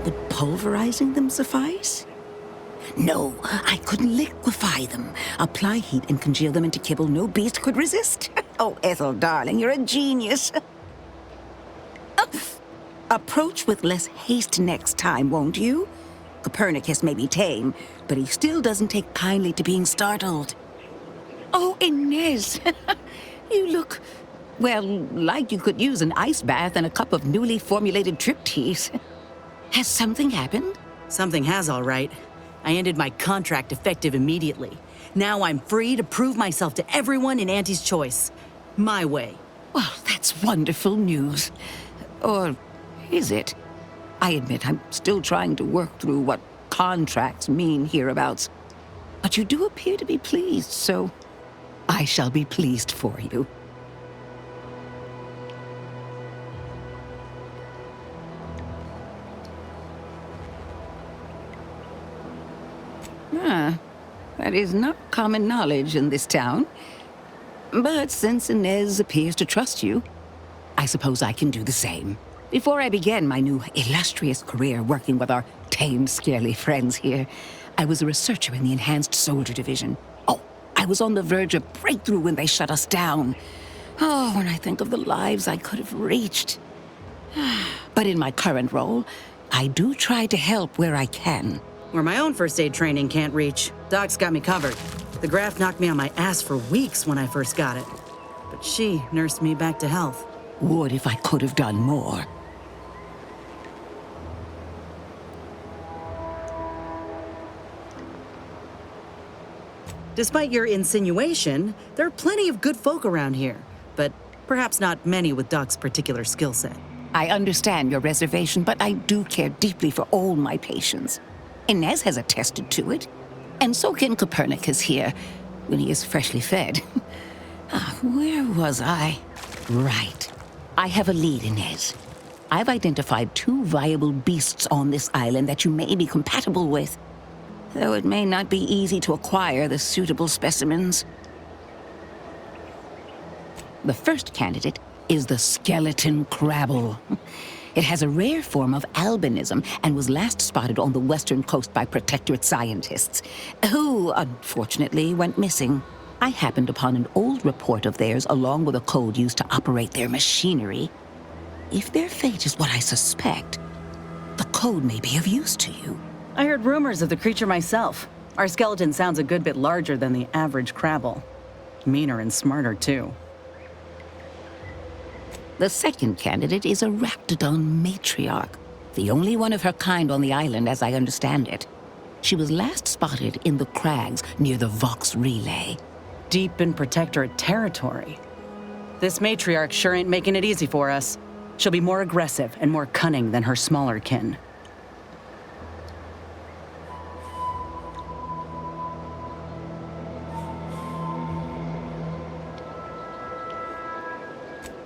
Would pulverizing them suffice? No, I couldn't liquefy them. Apply heat and congeal them into kibble no beast could resist. Oh, Ethel, darling, you're a genius. Approach with less haste next time, won't you? Copernicus may be tame, but he still doesn't take kindly to being startled. Oh, Inez, you look, well, like you could use an ice bath and a cup of newly formulated trip teas. Has something happened? Something has, all right. I ended my contract effective immediately. Now I'm free to prove myself to everyone in Auntie's choice. My way. Well, that's wonderful news. Or is it? I admit I'm still trying to work through what contracts mean hereabouts. But you do appear to be pleased, so I shall be pleased for you. That is not common knowledge in this town. But since Inez appears to trust you, I suppose I can do the same. Before I began my new illustrious career working with our tame, scarily friends here, I was a researcher in the Enhanced Soldier Division. Oh, I was on the verge of breakthrough when they shut us down. Oh, when I think of the lives I could have reached. But in my current role, I do try to help where I can. Where my own first aid training can't reach, Doc's got me covered. The graft knocked me on my ass for weeks when I first got it. But she nursed me back to health. Would if I could have done more. Despite your insinuation, there are plenty of good folk around here, but perhaps not many with Doc's particular skill set. I understand your reservation, but I do care deeply for all my patients. Inez has attested to it, and so can Copernicus here, when he is freshly fed. Where was I? Right. I have a lead, Inez. I've identified 2 viable beasts on this island that you may be compatible with, though it may not be easy to acquire the suitable specimens. The first candidate is the skeleton crabble. It has a rare form of albinism and was last spotted on the western coast by Protectorate scientists, who, unfortunately, went missing. I happened upon an old report of theirs along with a code used to operate their machinery. If their fate is what I suspect, the code may be of use to you. I heard rumors of the creature myself. Our skeleton sounds a good bit larger than the average crabble. Meaner and smarter, too. The second candidate is a Raptidon matriarch, the only one of her kind on the island as I understand it. She was last spotted in the crags near the Vox Relay. Deep in Protectorate territory. This matriarch sure ain't making it easy for us. She'll be more aggressive and more cunning than her smaller kin.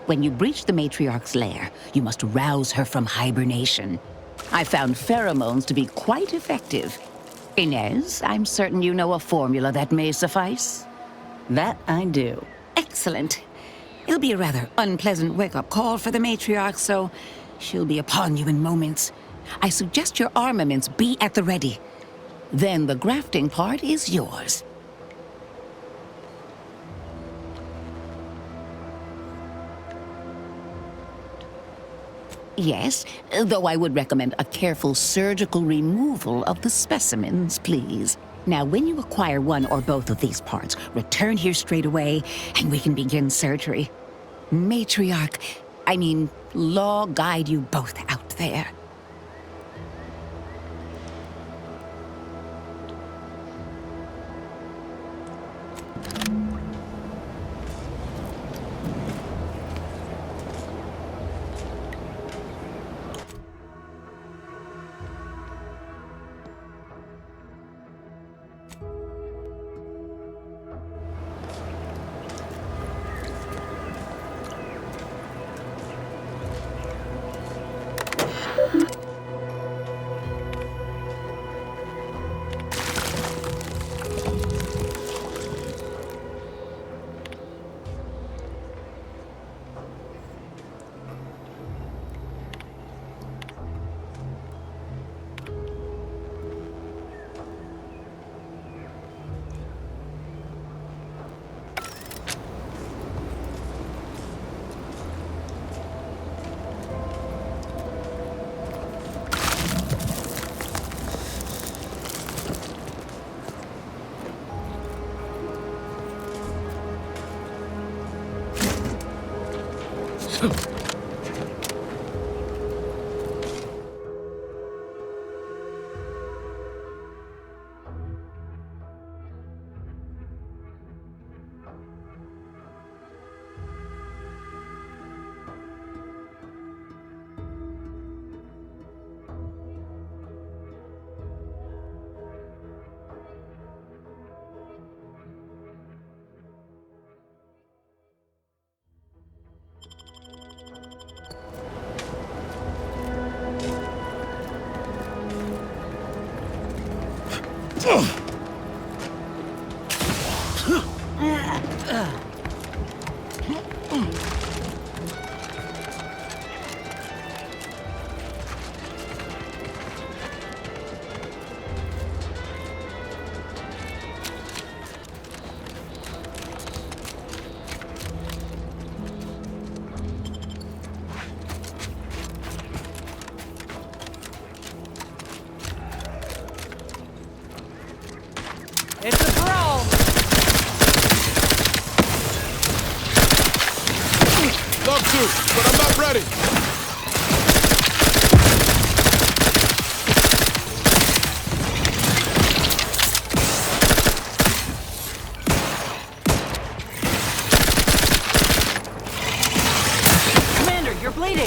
When you breach the matriarch's lair, you must rouse her from hibernation. I found pheromones to be quite effective. Inez, I'm certain you know a formula that may suffice. That I do. Excellent. It'll be a rather unpleasant wake-up call for the matriarch, so she'll be upon you in moments. I suggest your armaments be at the ready. Then the grafting part is yours. Yes, though I would recommend a careful surgical removal of the specimens, please. Now, when you acquire one or both of these parts, return here straight away, and we can begin surgery. Law guide you both out there. It's a brawl! Love to, but I'm not ready. Commander, you're bleeding!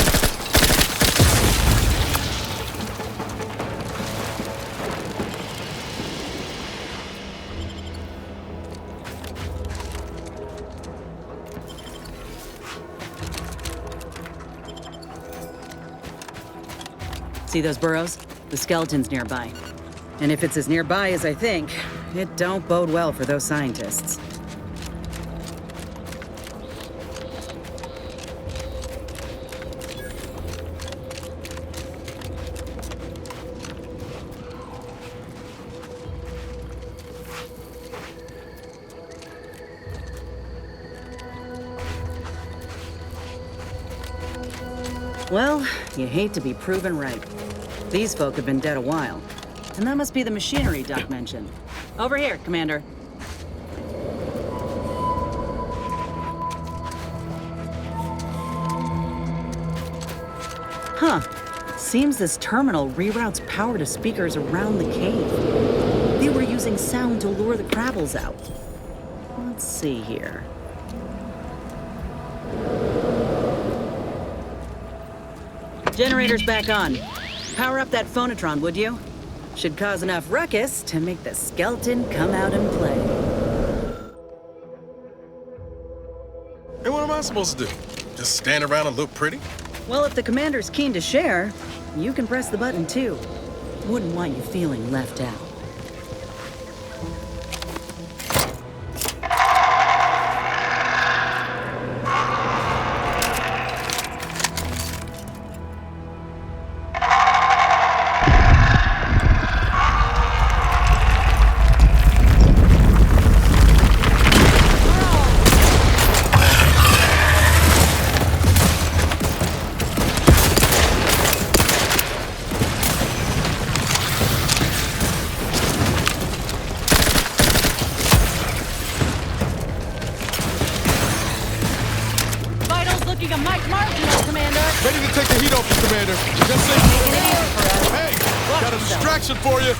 See those burrows? The skeleton's nearby. And if it's as nearby as I think, it don't bode well for those scientists. Well, you hate to be proven right. These folk have been dead a while. And that must be the machinery Doc mentioned. Over here, Commander. Huh. Seems this terminal reroutes power to speakers around the cave. They were using sound to lure the Krabbles out. Let's see here. Generator's back on. Power up that phonotron, would you? Should cause enough ruckus to make the skeleton come out and play. And what am I supposed to do? Just stand around and look pretty? Well, if the commander's keen to share, you can press the button too. Wouldn't want you feeling left out. Ready to take the heat off you, Commander. Just say hey, got a distraction for you.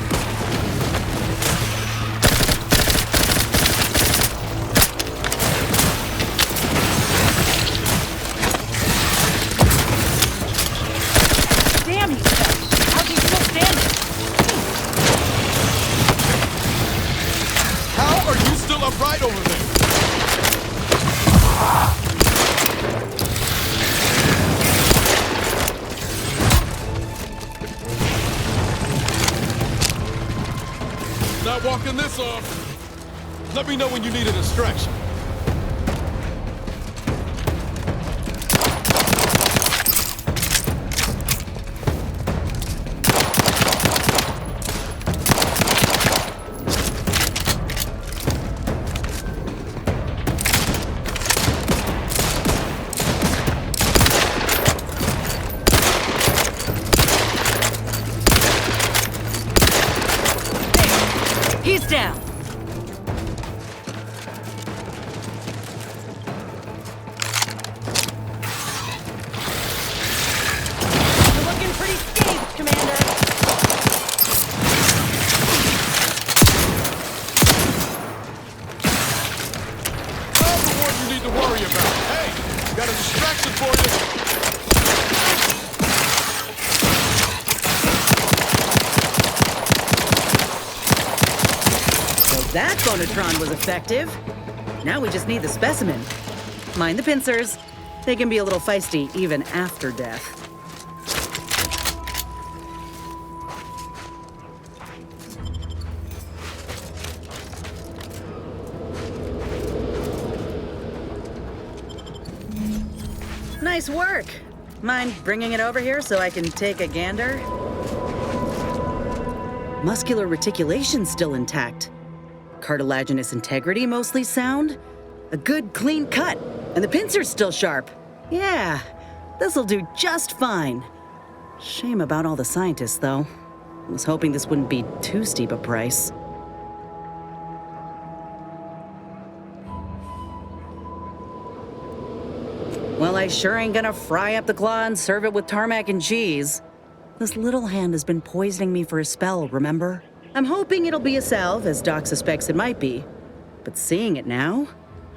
Damn you, stuff. How's he still standing? How are you still upright over there? Not walking this off. Let me know when you need a distraction. He's down. You're looking pretty scathed, Commander. I'm the one you need to worry about. Hey, got a distraction for you. That phonotron was effective. Now we just need the specimen. Mind the pincers. They can be a little feisty even after death. Nice work. Mind bringing it over here so I can take a gander? Muscular reticulation's still intact. Cartilaginous integrity mostly sound. A good clean cut. And the pincer's still sharp. Yeah, this'll do just fine. Shame about all the scientists, though. I was hoping this wouldn't be too steep a price. Well, I sure ain't gonna fry up the claw and serve it with tarmac and cheese. This little hand has been poisoning me for a spell, remember? I'm hoping it'll be a salve, as Doc suspects it might be. But seeing it now,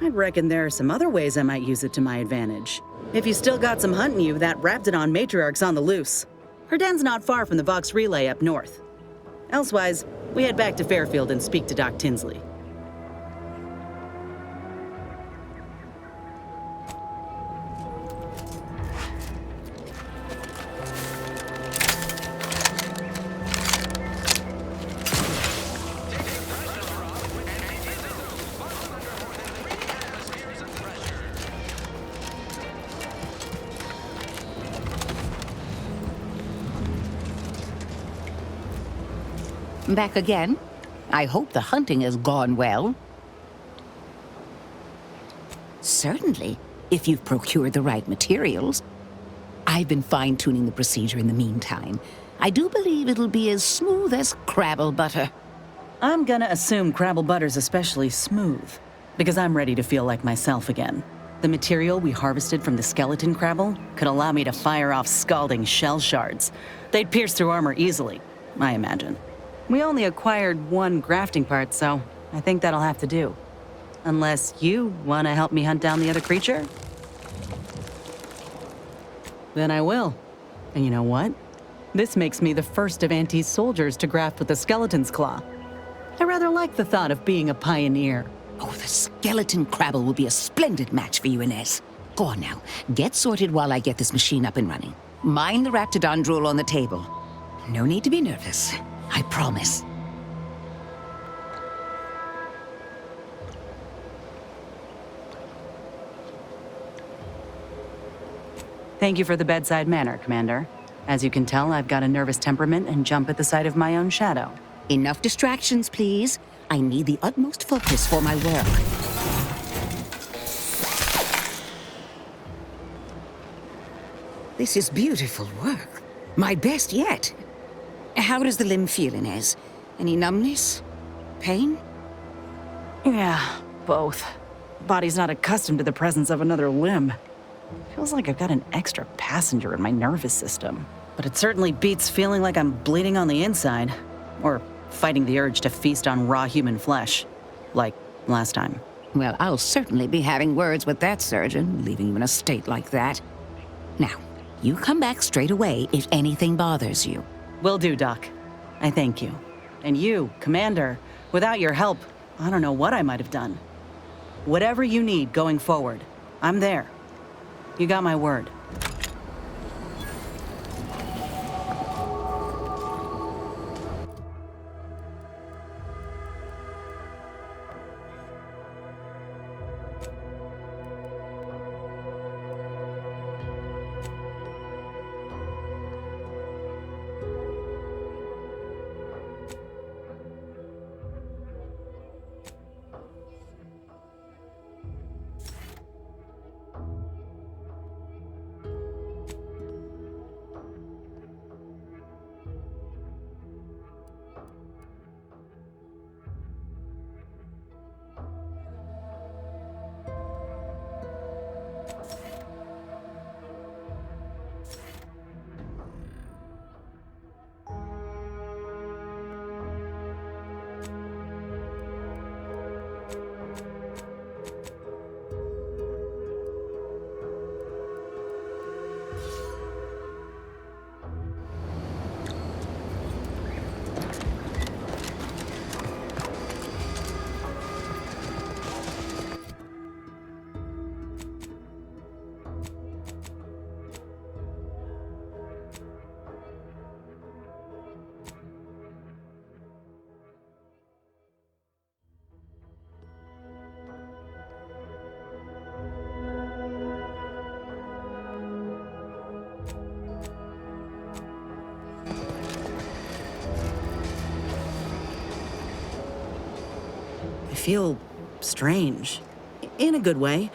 I'd reckon there are some other ways I might use it to my advantage. If you still got some hunting you, that Raptidon matriarch's on the loose. Her den's not far from the Vox Relay up north. Elsewise, we head back to Fairfield and speak to Doc Tinsley. Back again? I hope the hunting has gone well. Certainly, if you've procured the right materials. I've been fine-tuning the procedure in the meantime. I do believe it'll be as smooth as Crabble butter. I'm gonna assume Crabble butter's especially smooth, because I'm ready to feel like myself again. The material we harvested from the skeleton Crabble could allow me to fire off scalding shell shards. They'd pierce through armor easily, I imagine. We only acquired one grafting part, so I think that'll have to do. Unless you want to help me hunt down the other creature? Then I will. And you know what? This makes me the first of Auntie's soldiers to graft with the skeleton's claw. I rather like the thought of being a pioneer. Oh, the skeleton Crabble will be a splendid match for you, Inez. Go on now. Get sorted while I get this machine up and running. Mind the Raptidon drool on the table. No need to be nervous. I promise. Thank you for the bedside manner, Commander. As you can tell, I've got a nervous temperament and jump at the sight of my own shadow. Enough distractions, please. I need the utmost focus for my work. This is beautiful work. My best yet. How does the limb feel, Inez? Any numbness? Pain? Yeah, both. Body's not accustomed to the presence of another limb. Feels like I've got an extra passenger in my nervous system. But it certainly beats feeling like I'm bleeding on the inside. Or fighting the urge to feast on raw human flesh. Like last time. Well, I'll certainly be having words with that surgeon, leaving you in a state like that. Now, you come back straight away if anything bothers you. Will do, Doc. I thank you. And you, Commander, without your help, I don't know what I might have done. Whatever you need going forward, I'm there. You got my word. feel strange. In a good way.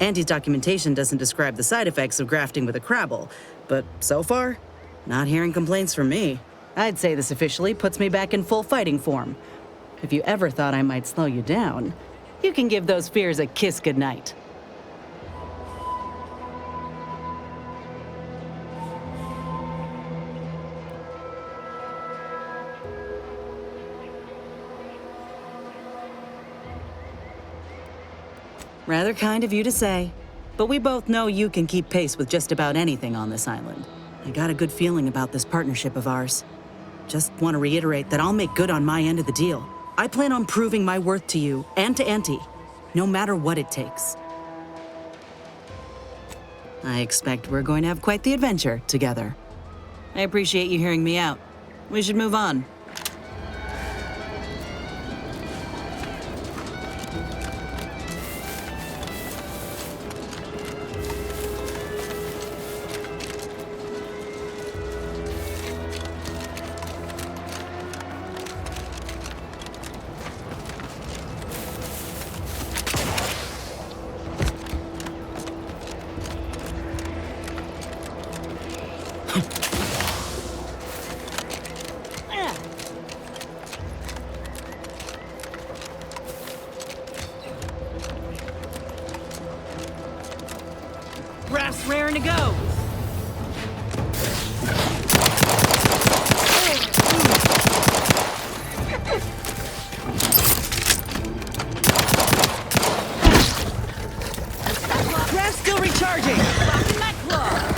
Auntie's documentation doesn't describe the side effects of grafting with a Crabble, but so far, not hearing complaints from me. I'd say this officially puts me back in full fighting form. If you ever thought I might slow you down, you can give those fears a kiss goodnight. Rather kind of you to say, but we both know you can keep pace with just about anything on this island. I got a good feeling about this partnership of ours. Just want to reiterate that I'll make good on my end of the deal. I plan on proving my worth to you and to Auntie, no matter what it takes. I expect we're going to have quite the adventure together. I appreciate you hearing me out. We should move on. Brass raring to go. Brass still recharging. Locking that claw.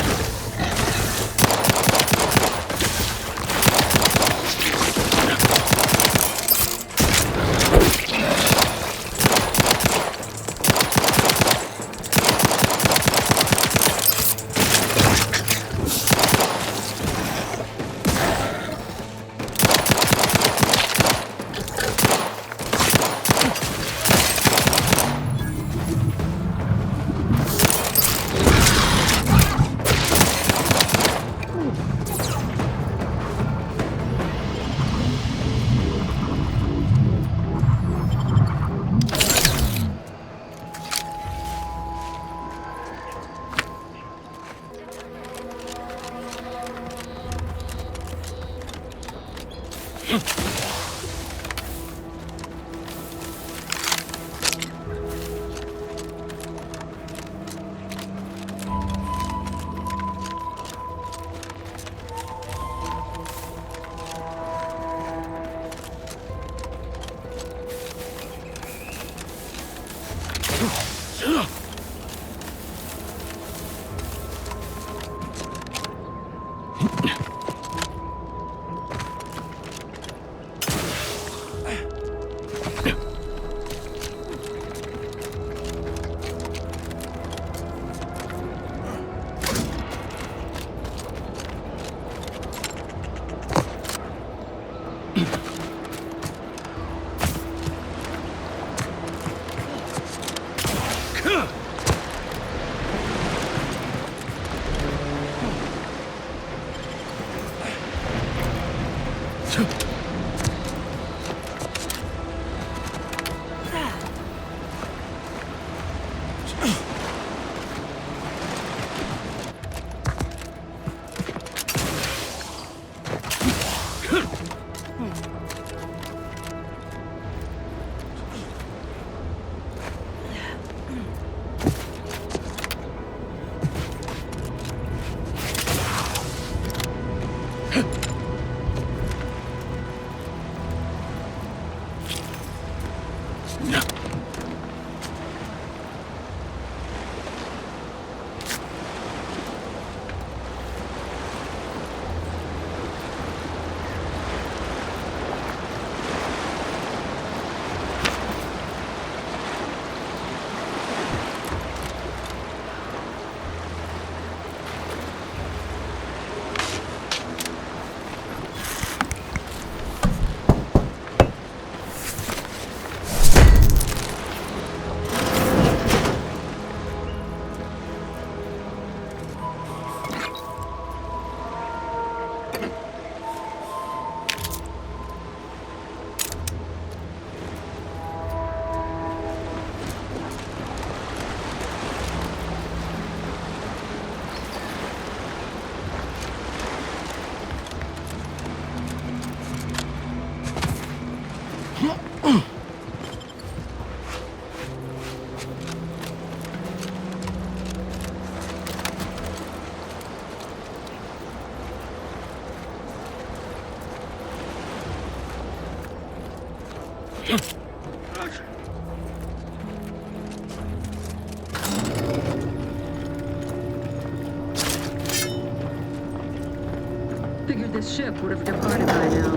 Figured this ship would have departed by now.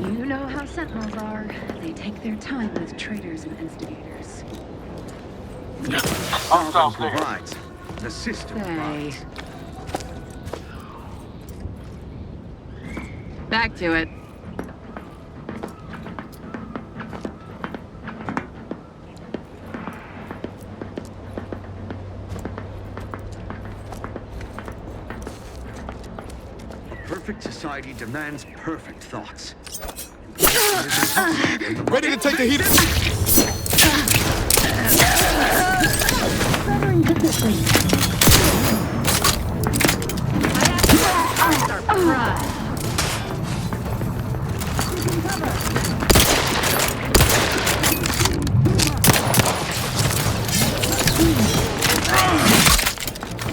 You know how Sentinels are. They take their time with traitors and instigators. Provides. The system Hey. provides. Back to it. A perfect society demands perfect thoughts. Ready to take the heat.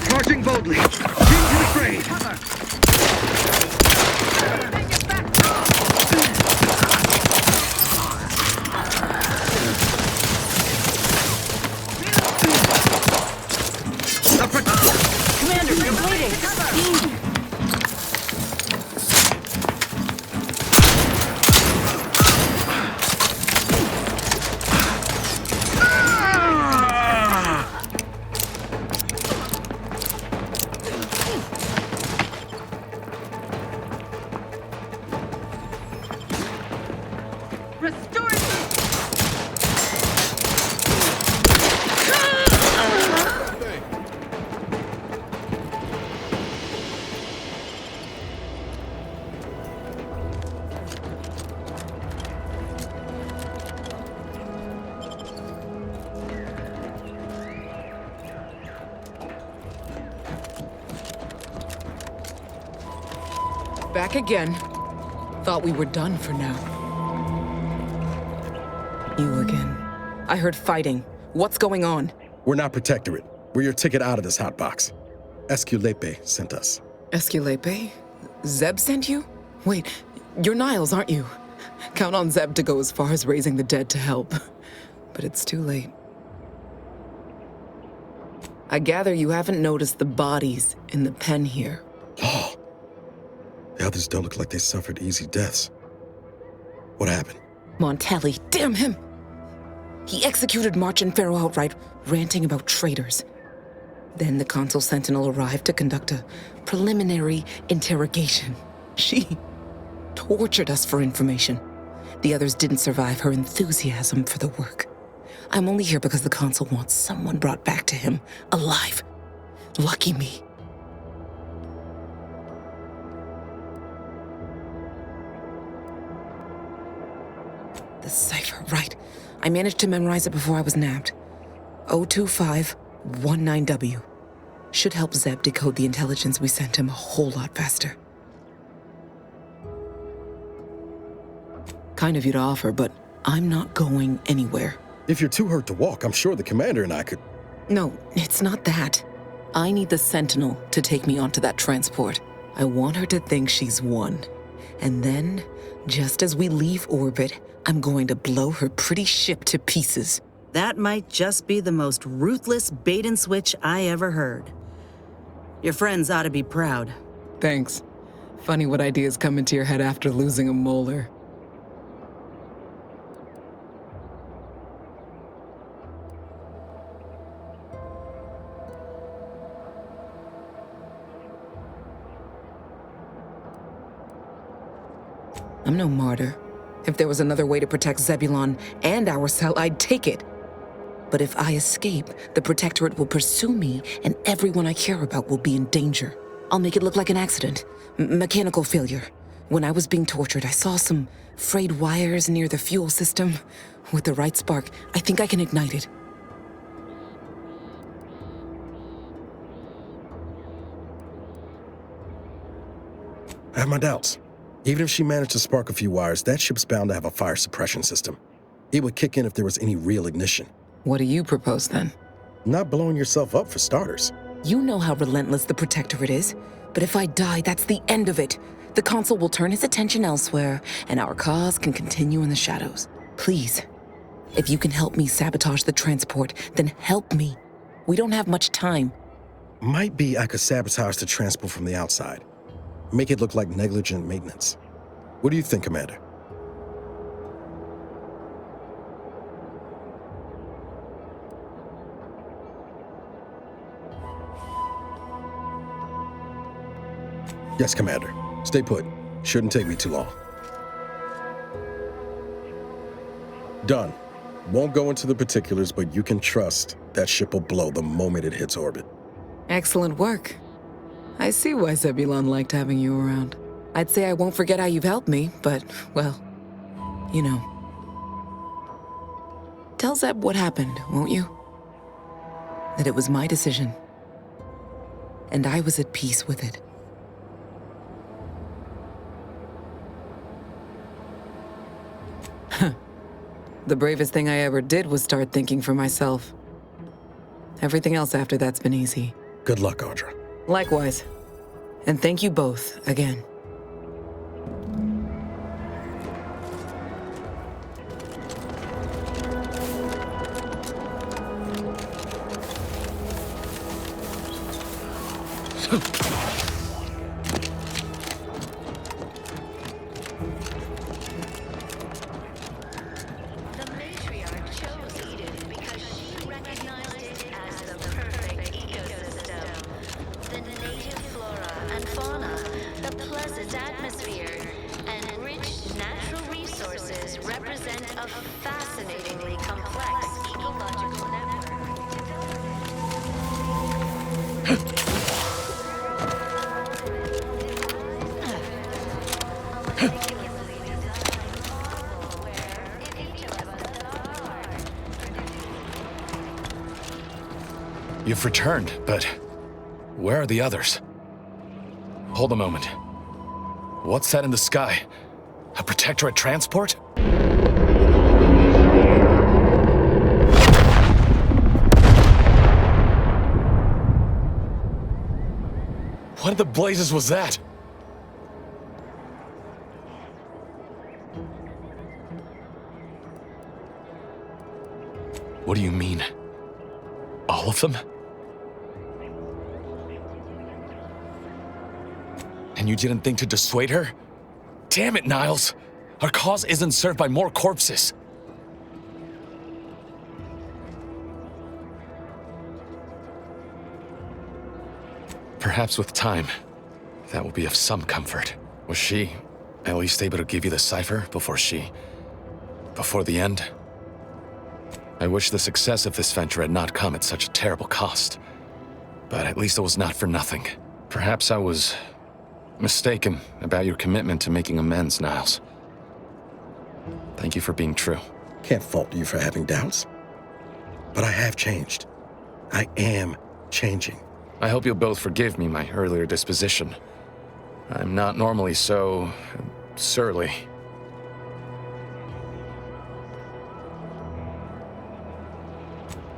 Charging boldly. Into the fray. Commander, you're bleeding. Back again. Thought we were done for now. You again. I heard fighting. What's going on? We're not Protectorate. We're your ticket out of this hotbox. Esculepe sent us. Esculepe? Zeb sent you? Wait, you're Niles, aren't you? Count on Zeb to go as far as raising the dead to help. But it's too late. I gather you haven't noticed the bodies in the pen here. Oh. The others don't look like they suffered easy deaths. What happened? Montelli, damn him! He executed March and Pharaoh outright, ranting about traitors. Then the Consul Sentinel arrived to conduct a preliminary interrogation. She tortured us for information. The others didn't survive her enthusiasm for the work. I'm only here because the Consul wants someone brought back to him, alive. Lucky me. The cipher, right. I managed to memorize it before I was nabbed. 02519W. Should help Zeb decode the intelligence we sent him a whole lot faster. Kind of you to offer, but I'm not going anywhere. If you're too hurt to walk, I'm sure the commander and I could... No, it's not that. I need the Sentinel to take me onto that transport. I want her to think she's won. And then, just as we leave orbit, I'm going to blow her pretty ship to pieces. That might just be the most ruthless bait and switch I ever heard. Your friends ought to be proud. Thanks. Funny what ideas come into your head after losing a molar. I'm no martyr. If there was another way to protect Zebulon and our cell, I'd take it. But if I escape, the Protectorate will pursue me, and everyone I care about will be in danger. I'll make it look like an accident. Mechanical failure. When I was being tortured, I saw some frayed wires near the fuel system. With the right spark, I think I can ignite it. I have my doubts. Even if she managed to spark a few wires, that ship's bound to have a fire suppression system. It would kick in if there was any real ignition. What do you propose, then? Not blowing yourself up, for starters. You know how relentless the Protectorate is. But if I die, that's the end of it. The Consul will turn his attention elsewhere, and our cause can continue in the shadows. Please, If you can help me sabotage the transport, then help me. We don't have much time. Might be I could sabotage the transport from the outside. Make it look like negligent maintenance. What do you think, Commander? Yes, Commander. Stay put. Shouldn't take me too long. Done. Won't go into the particulars, but you can trust that ship will blow the moment it hits orbit. Excellent work. I see why Zebulon liked having you around. I'd say I won't forget how you've helped me, but, well, you know. Tell Zeb what happened, won't you? That it was my decision. And I was at peace with it. The bravest thing I ever did was start thinking for myself. Everything else after that's been easy. Good luck, Audra. Likewise. And thank you both again. The matriarch chose Eden because she recognized it as the perfect ecosystem. The native flora and fauna, the pleasant atmosphere, and rich natural resources represent a fascinatingly complex ecological network. You've returned, but where are the others? Hold a moment. What's that in the sky? A Protectorate transport? What in the blazes was that? What do you mean? All of them? And you didn't think to dissuade her? Damn it, Niles! Our cause isn't served by more corpses. Perhaps with time, that will be of some comfort. Was she at least able to give you the cipher before the end? I wish the success of this venture had not come at such a terrible cost. But at least it was not for nothing. Perhaps I was mistaken about your commitment to making amends, Niles. Thank you for being true. Can't fault you for having doubts. But I have changed. I am changing. I hope you'll both forgive me my earlier disposition. I'm not normally so surly.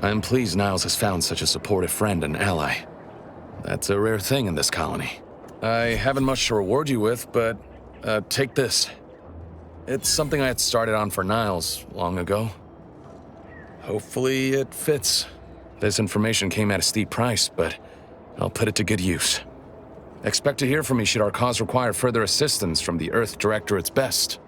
I'm pleased Niles has found such a supportive friend and ally. That's a rare thing in this colony. I haven't much to reward you with, but take this. It's something I had started on for Niles long ago. Hopefully it fits. This information came at a steep price, but I'll put it to good use. Expect to hear from me should our cause require further assistance from the Earth Directorate's best.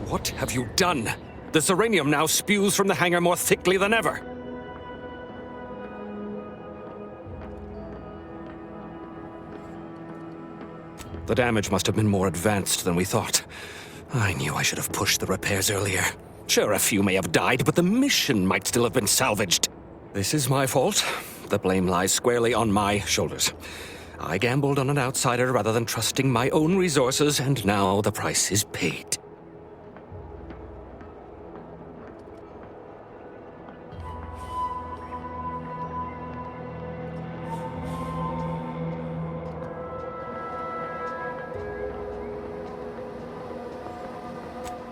What have you done? The Serenium now spews from the hangar more thickly than ever. The damage must have been more advanced than we thought. I knew I should have pushed the repairs earlier. Sure, a few may have died, but the mission might still have been salvaged. This is my fault. The blame lies squarely on my shoulders. I gambled on an outsider rather than trusting my own resources, and now the price is paid.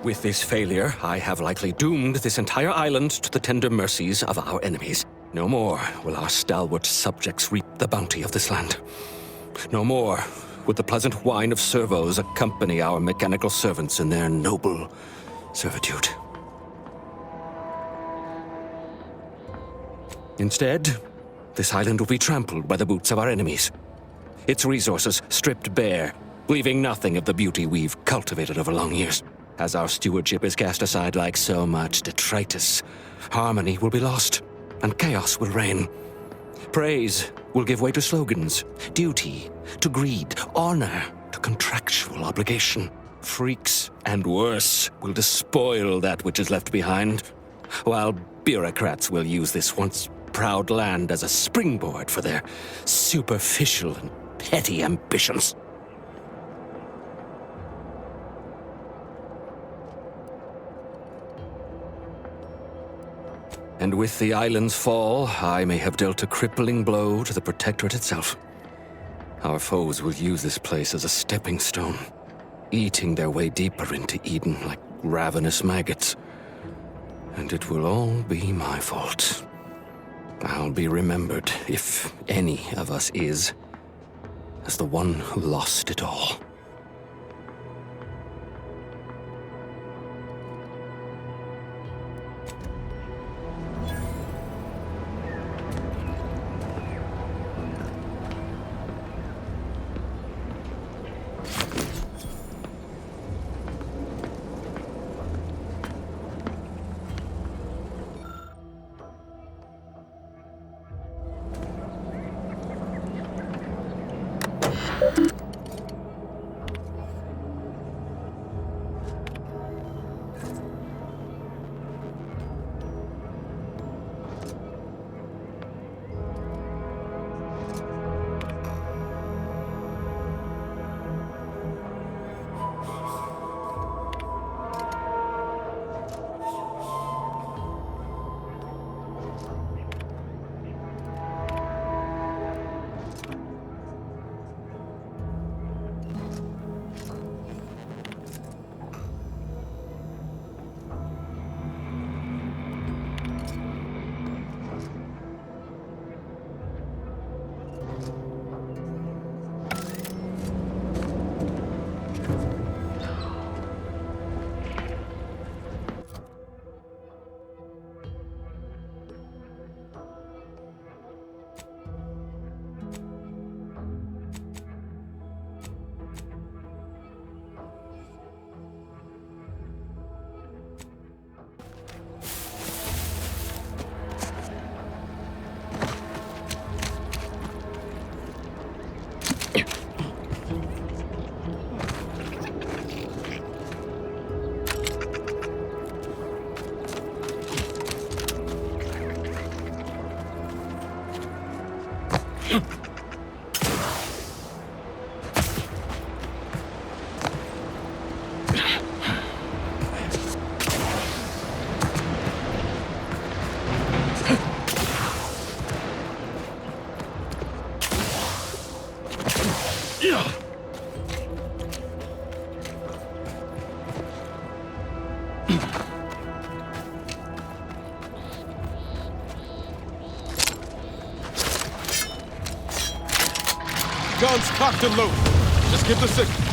With this failure, I have likely doomed this entire island to the tender mercies of our enemies. No more will our stalwart subjects reap the bounty of this land. No more would the pleasant whine of servos accompany our mechanical servants in their noble servitude. Instead, this island will be trampled by the boots of our enemies. Its resources stripped bare, leaving nothing of the beauty we've cultivated over long years. As our stewardship is cast aside like so much detritus, harmony will be lost, and chaos will reign. Praise will give way to slogans, duty to greed, honor to contractual obligation. Freaks and worse will despoil that which is left behind, while bureaucrats will use this once proud land as a springboard for their superficial and petty ambitions. And with the island's fall, I may have dealt a crippling blow to the Protectorate itself. Our foes will use this place as a stepping stone, eating their way deeper into Eden like ravenous maggots. And it will all be my fault. I'll be remembered, if any of us is, as the one who lost it all. Guns cocked and loaded. Just give the signal.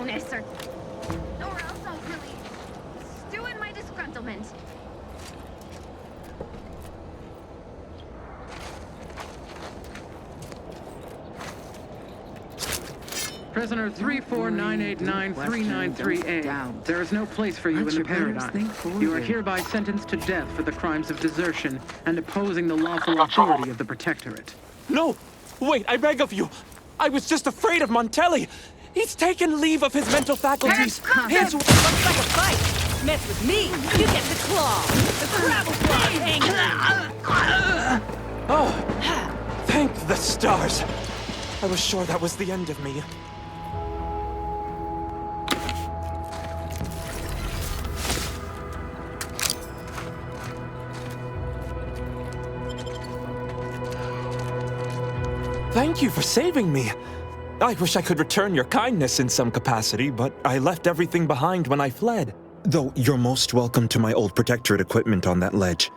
bonus, or else I'll really stew in my disgruntlement. Prisoner 349893938. There is no place for you in the paradigm. You are hereby sentenced to death for the crimes of desertion and opposing the lawful authority of the Protectorate. No! Wait, I beg of you! I was just afraid of Montelli! He's taken leave of his mental faculties! His... Looks like a fight! Mess with me, you get the claw! The gravel claw hanging! Oh! Thank the stars! I was sure that was the end of me. Thank you for saving me. I wish I could return your kindness in some capacity, but I left everything behind when I fled. Though you're most welcome to my old Protectorate equipment on that ledge.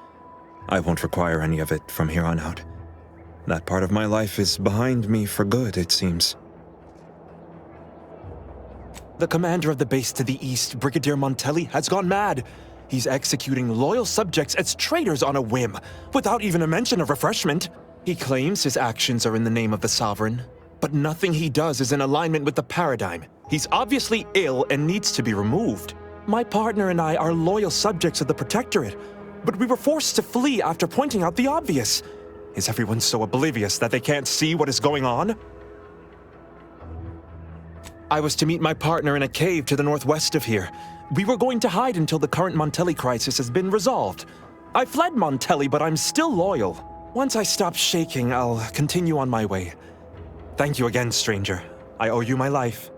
I won't require any of it from here on out. That part of my life is behind me for good, it seems. The commander of the base to the east, Brigadier Montelli, has gone mad. He's executing loyal subjects as traitors on a whim, without even a mention of refreshment. He claims his actions are in the name of the Sovereign, but nothing he does is in alignment with the paradigm. He's obviously ill and needs to be removed. My partner and I are loyal subjects of the Protectorate, but we were forced to flee after pointing out the obvious. Is everyone so oblivious that they can't see what is going on? I was to meet my partner in a cave to the northwest of here. We were going to hide until the current Montelli crisis has been resolved. I fled Montelli, but I'm still loyal. Once I stop shaking, I'll continue on my way. Thank you again, stranger. I owe you my life.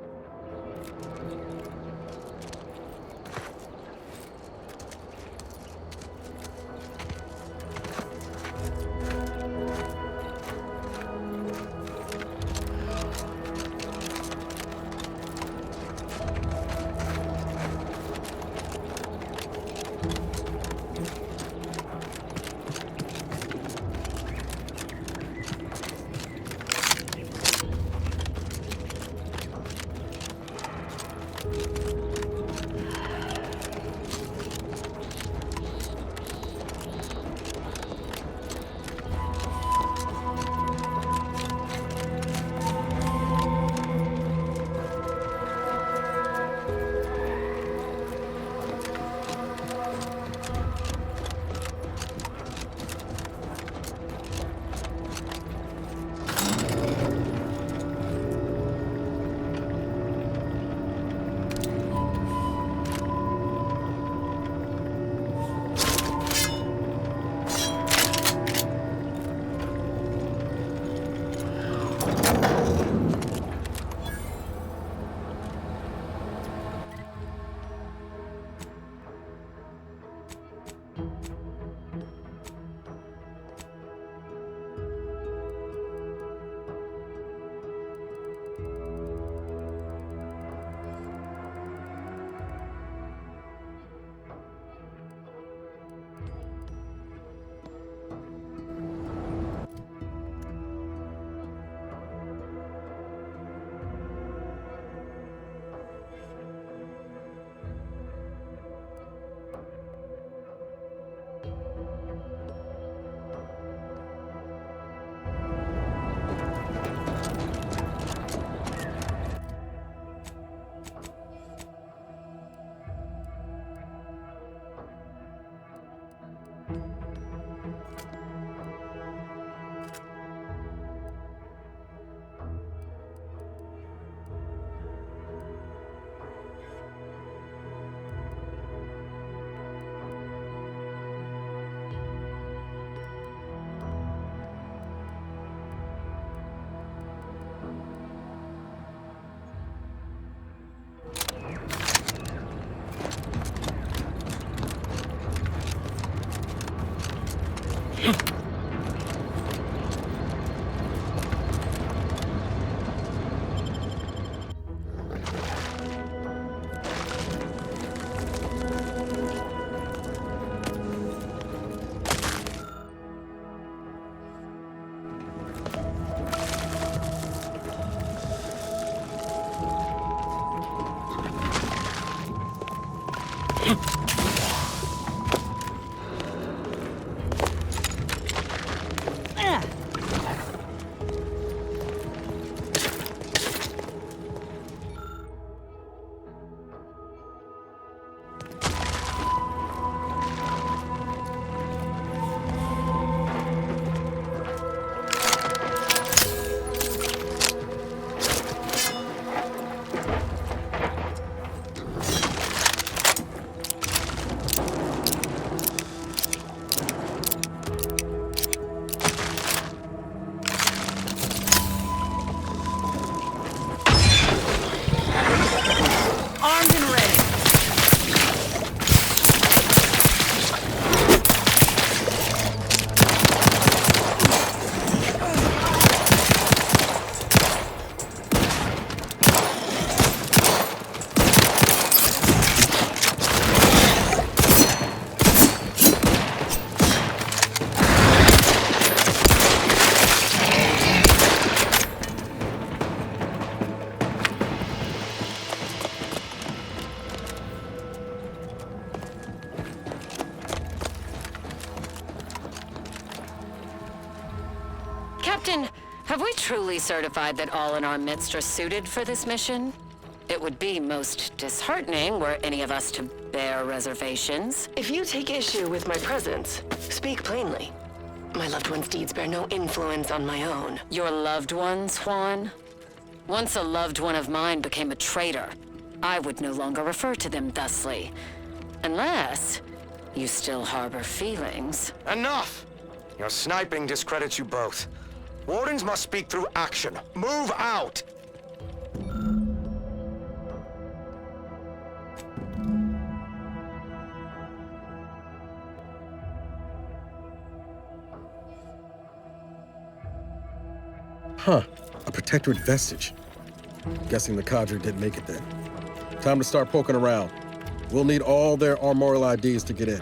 Armed and ready. Captain, have we truly certified that all in our midst are suited for this mission? It would be most disheartening were any of us to bear reservations. If you take issue with my presence, speak plainly. My loved one's deeds bear no influence on my own. Your loved ones, Juan? Once a loved one of mine became a traitor, I would no longer refer to them thusly. Unless you still harbor feelings. Enough! Your sniping discredits you both. Wardens must speak through action. Move out! Huh. A Protectorate vestige. Guessing the cadre didn't make it then. Time to start poking around. We'll need all their armorial IDs to get in.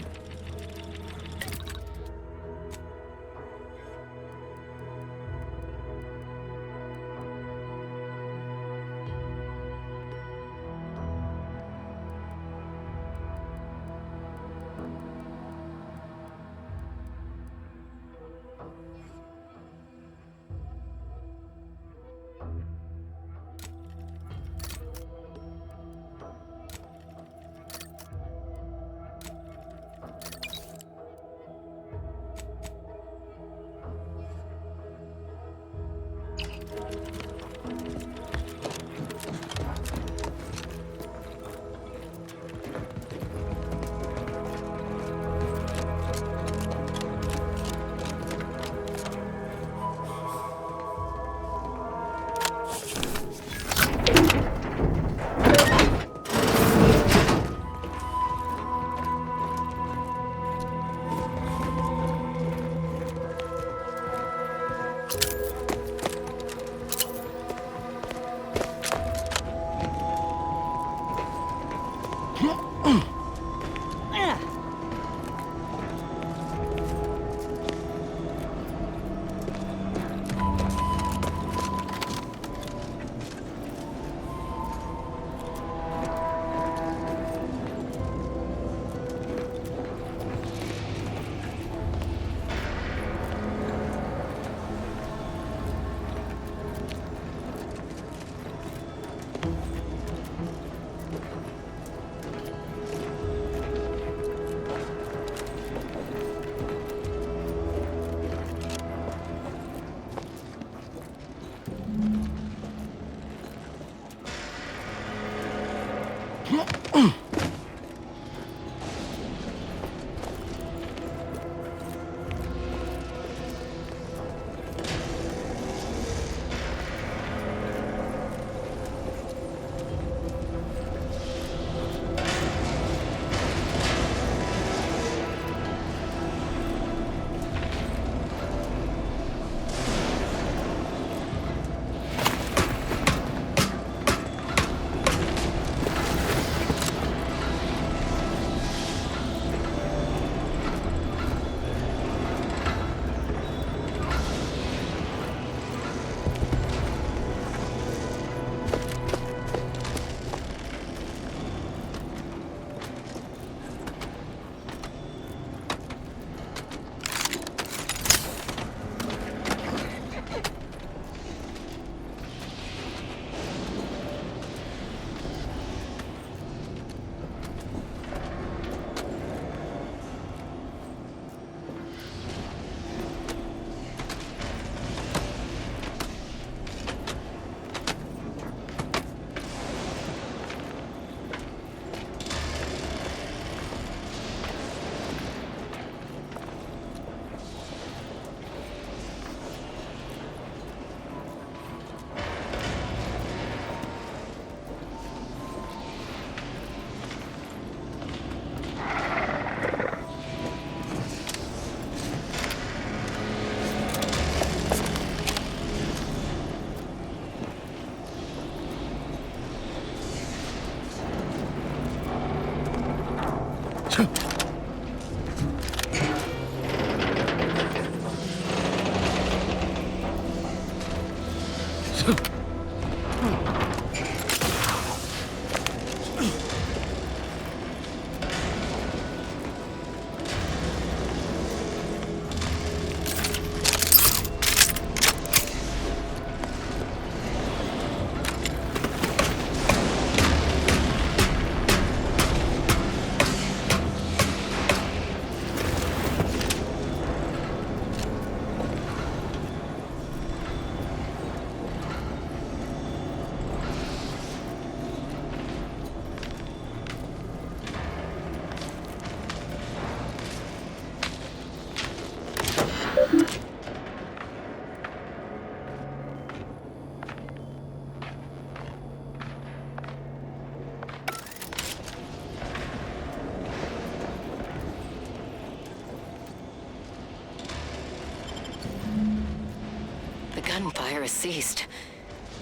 Gunfire has ceased.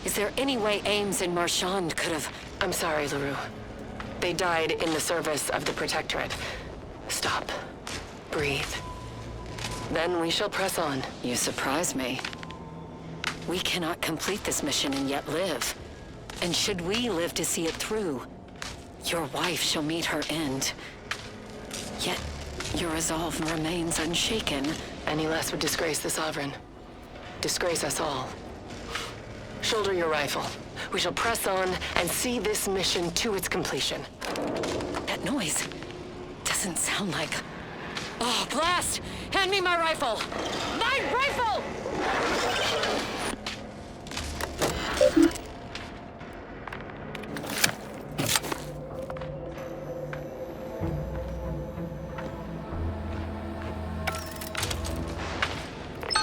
Is there any way Ames and Marchand could have... I'm sorry, LaRue. They died in the service of the Protectorate. Stop. Breathe. Then we shall press on. You surprise me. We cannot complete this mission and yet live. And should we live to see it through, your wife shall meet her end. Yet, your resolve remains unshaken. Any less would disgrace the Sovereign. Disgrace us all. Shoulder your rifle. We shall press on and see this mission to its completion. That noise doesn't sound like... Oh, blast! Hand me my rifle! My rifle!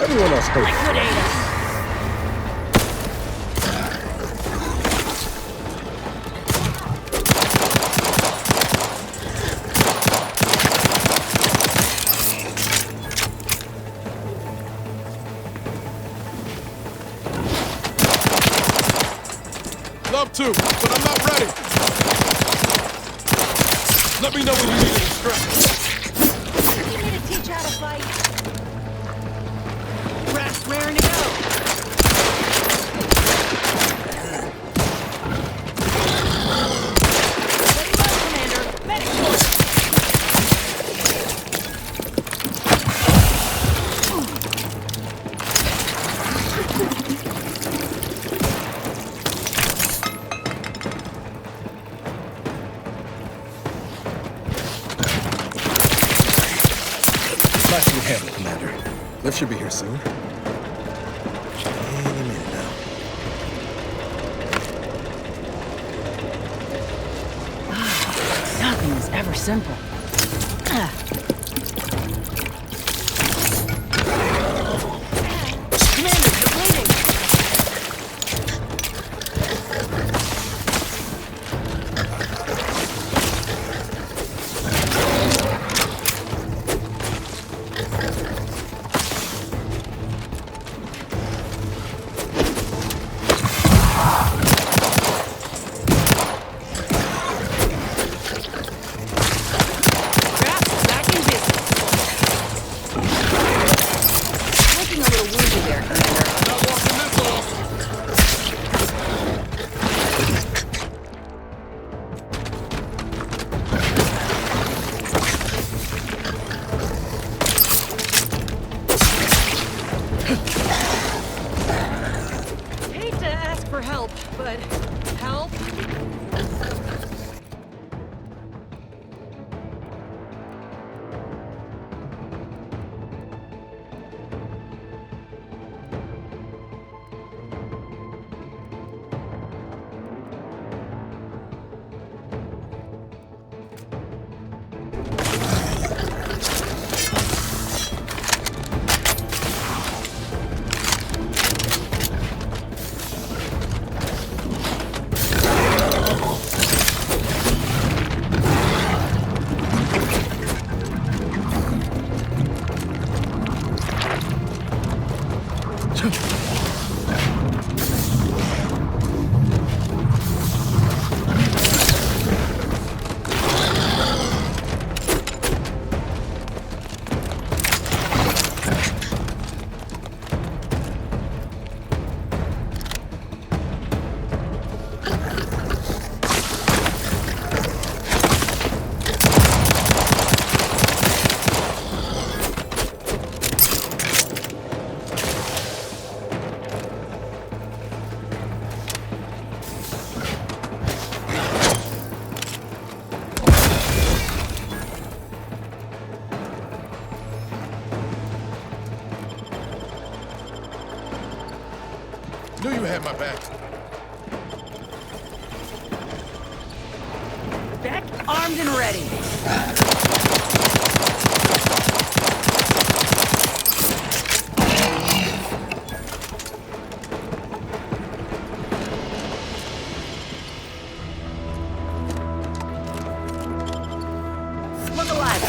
Everyone else hurt. Liquidate us! Love to, but I'm not ready. Let me know when you need an instruction. You need to teach how to fight. Brass raring to go. Nicely handled, Commander. Lift should be here soon. Any minute now. Nothing is ever simple. Commander, you're bleeding! Back in have my back. Back, armed and ready. Look alive.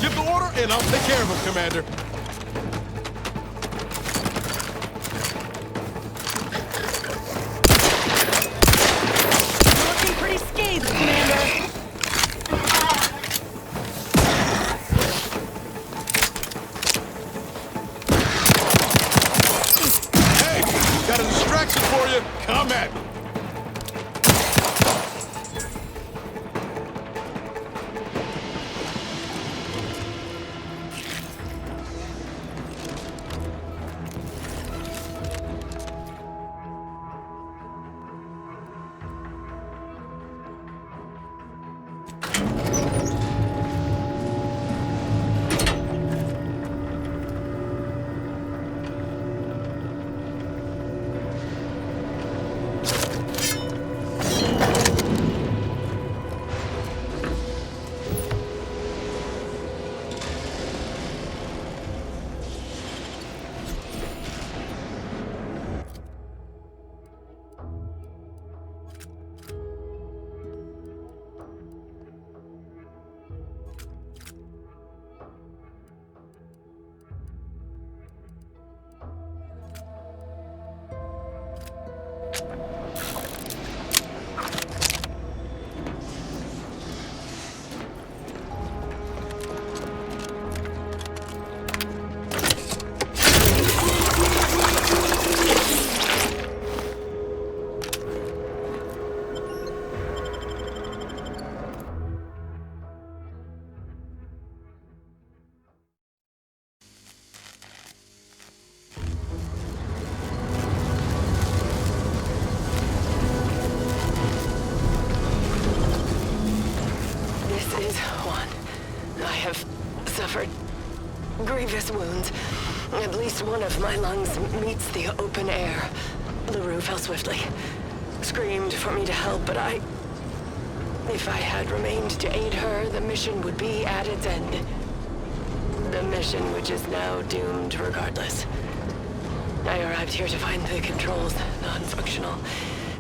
Give the order, and I'll take care of him, Commander. You're looking pretty scathed, Commander. Hey, got a distraction for you. Come at me. Grievous wounds. At least one of my lungs meets the open air. LaRue fell swiftly. Screamed for me to help, but if I had remained to aid her, the mission would be at its end. The mission which is now doomed regardless. I arrived here to find the controls non-functional.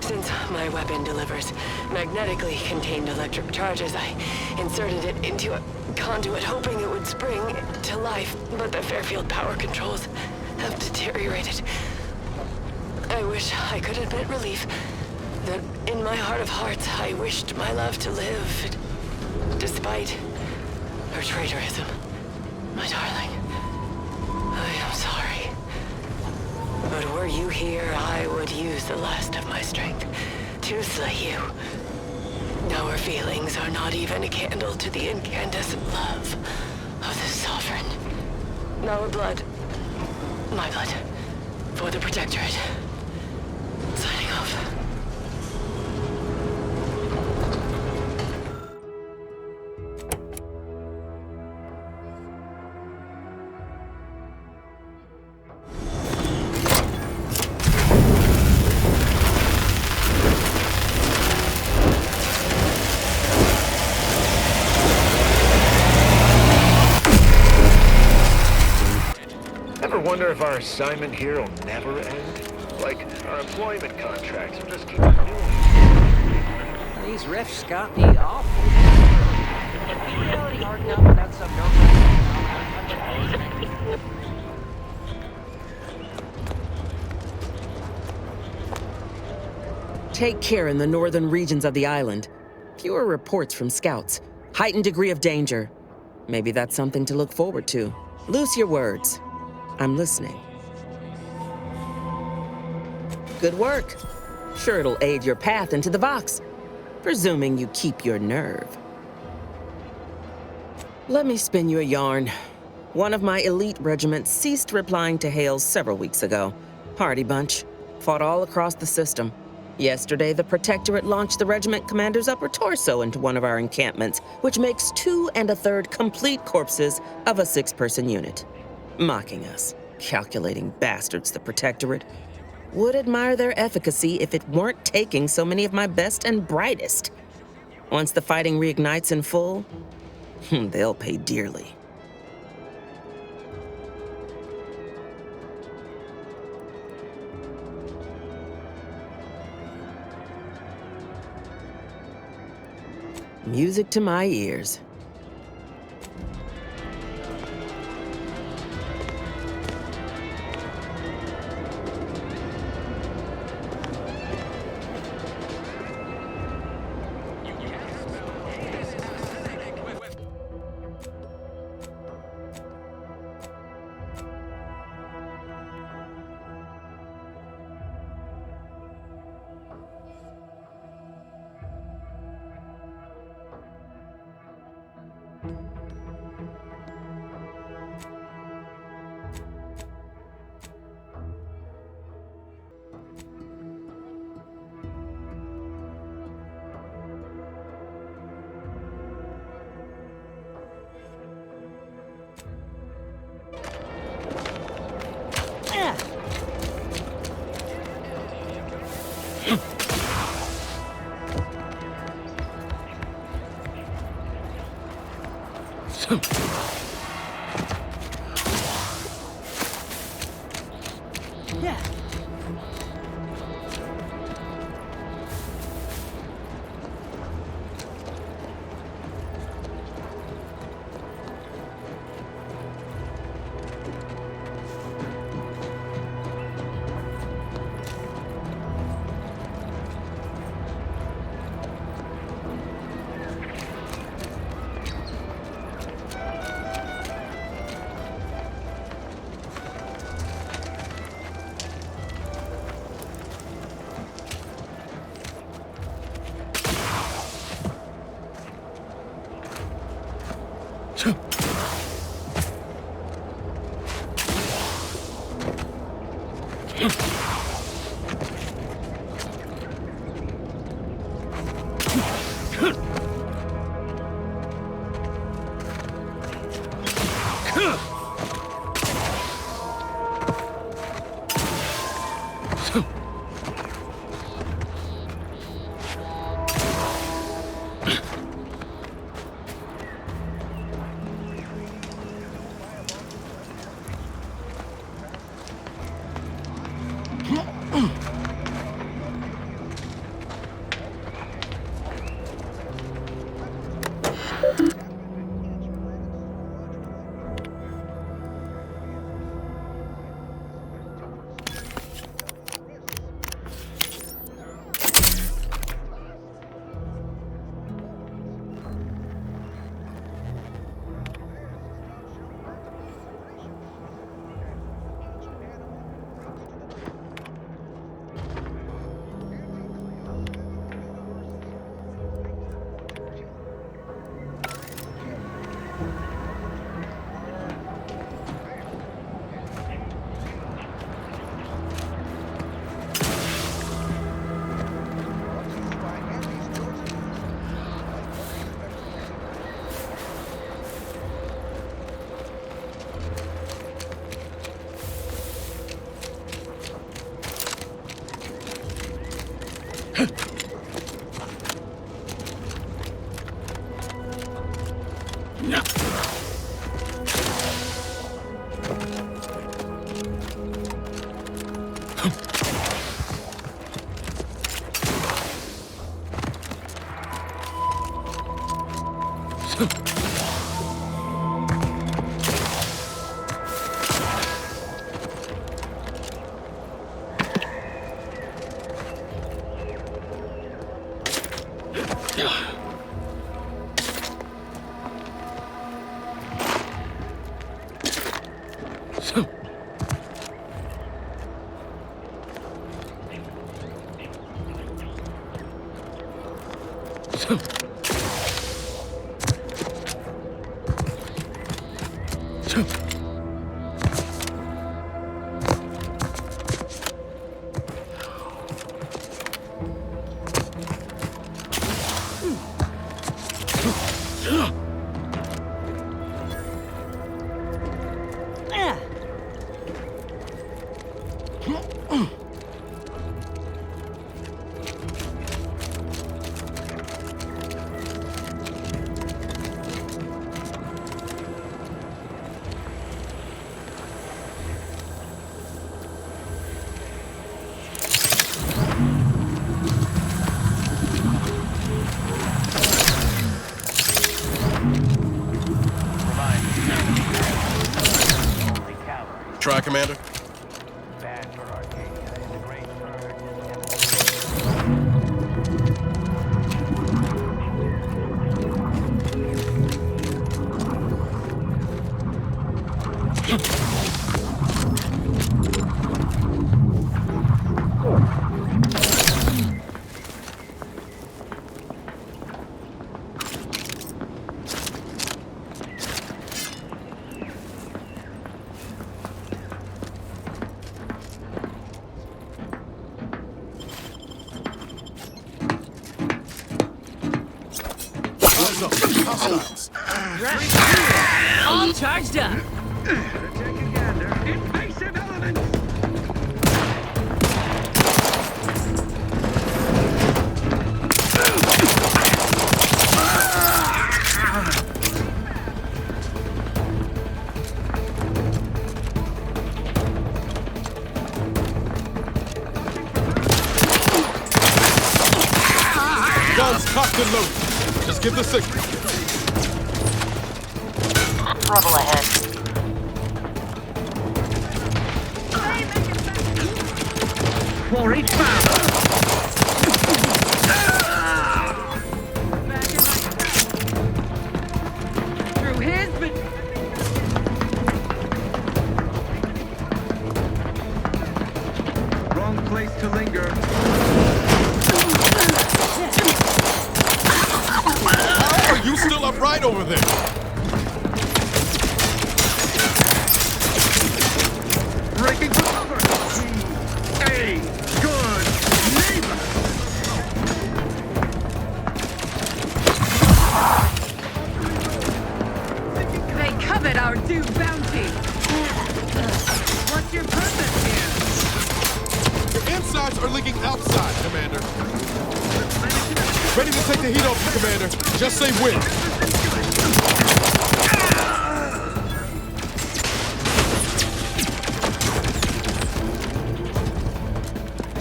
Since my weapon delivers magnetically contained electric charges, I inserted it into a conduit hoping it would spring to life, but the Fairfield power controls have deteriorated. I wish I could admit relief that in my heart of hearts I wished my love to live, despite her traitorism. My darling, I am sorry. But were you here, I would use the last of my strength to slay you. Our feelings are not even a candle to the incandescent love of the Sovereign. Our blood, my blood, for the Protectorate. Signing off. Wonder if our assignment here will never end? Like our employment contracts will just keep renewing. These riffs got me awful. Reality hard enough without some Take care in the northern regions of the island. Fewer reports from scouts. Heightened degree of danger. Maybe that's something to look forward to. Loose your words. I'm listening. Good work. Sure, it'll aid your path into the Vox, presuming you keep your nerve. Let me spin you a yarn. One of my elite regiments ceased replying to hails several weeks ago. Hardy bunch. Fought all across the system. Yesterday, the Protectorate launched the regiment commander's upper torso into one of our encampments, which makes 2 1/3 complete corpses of a 6-person unit. Mocking us. Calculating bastards, the Protectorate. Would admire their efficacy if it weren't taking so many of my best and brightest. Once the fighting reignites in full, they'll pay dearly. Music to my ears. Try, Commander. All charged up. Invasive elements! Guns cocked and loaded. Just give the signal. Trouble ahead. Quarry found! Through his, but... Wrong place to linger. Are you still upright over there? Breaking for cover! A good neighbor! They covet our due bounty. What's your purpose here? The insides are leaking outside, Commander. Ready to take the heat off you, Commander. Just say when.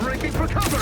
Breaking for cover!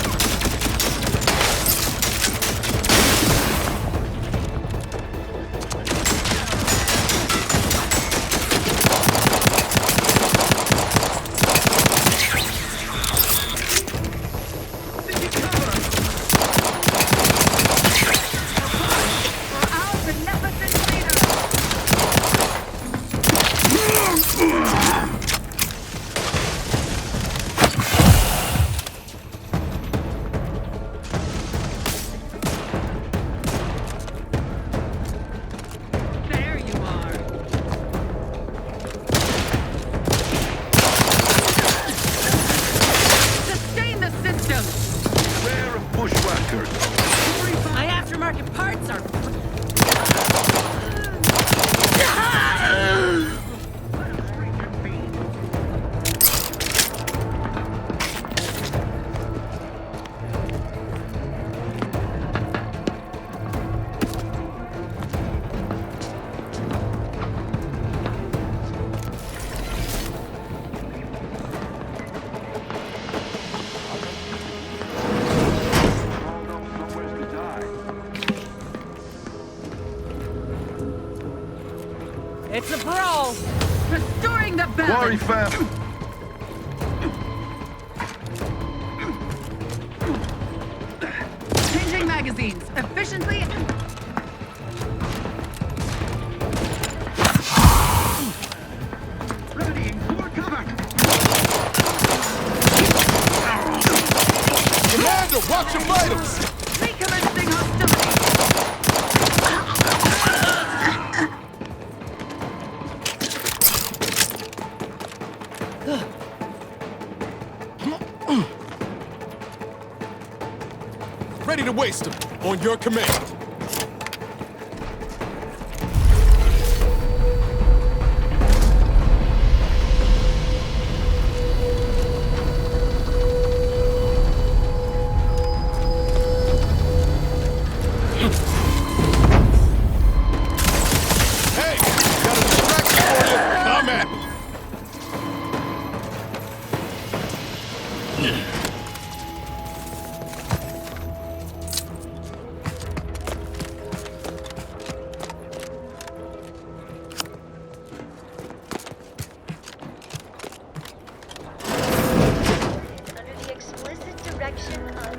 My aftermarket parts are... It's a brawl! Restoring the balance! Quarry found! Changing magazines efficiently. Readying for cover! Commander, watch your vitals! Recommencing hostility. Ready to waste them. On your command. Hey, got a distraction for you. Come at me. Under the explicit direction of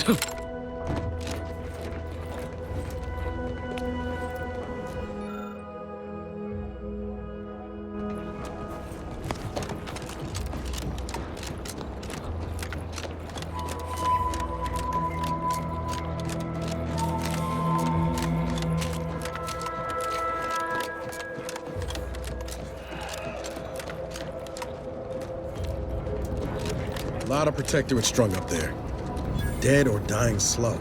A lot of Protectorate strung up there. Dead or dying slow.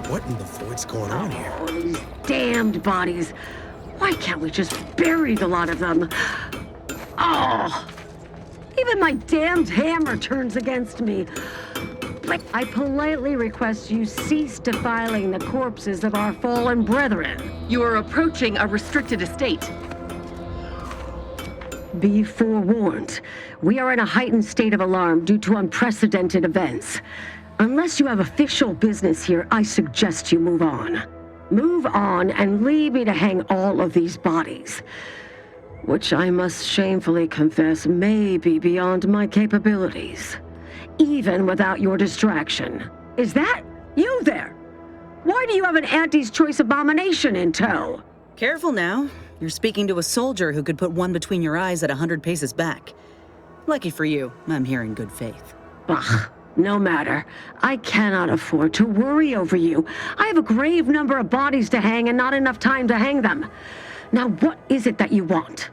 What in the void's going on here? Oh, these damned bodies. Why can't we just bury the lot of them? Oh, even my damned hammer turns against me. I politely request you cease defiling the corpses of our fallen brethren. You are approaching a restricted estate. Be forewarned. We are in a heightened state of alarm due to unprecedented events. Unless you have official business here, I suggest you move on. Move on and leave me to hang all of these bodies, which I must shamefully confess may be beyond my capabilities, even without your distraction. Is that you there? Why do you have an Auntie's Choice abomination in tow? Careful now. You're speaking to a soldier who could put one between your eyes at 100 paces back. Lucky for you, I'm here in good faith. Ugh, no matter. I cannot afford to worry over you. I have a grave number of bodies to hang and not enough time to hang them. Now, what is it that you want?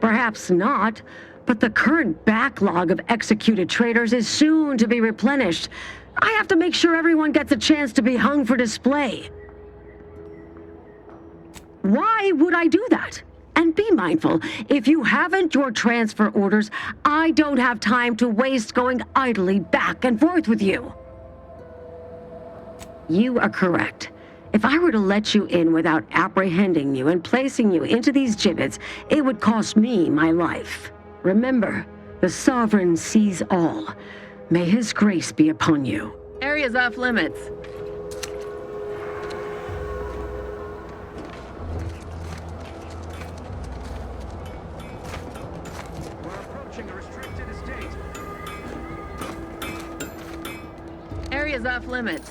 Perhaps not, but the current backlog of executed traitors is soon to be replenished. I have to make sure everyone gets a chance to be hung for display. Why would I do that? And be mindful, if you haven't your transfer orders, I don't have time to waste going idly back and forth with you. You are correct. If I were to let you in without apprehending you and placing you into these gibbets, it would cost me my life. Remember, the Sovereign sees all. May his grace be upon you. Area's off limits. We're approaching a restricted estate. Area's off limits.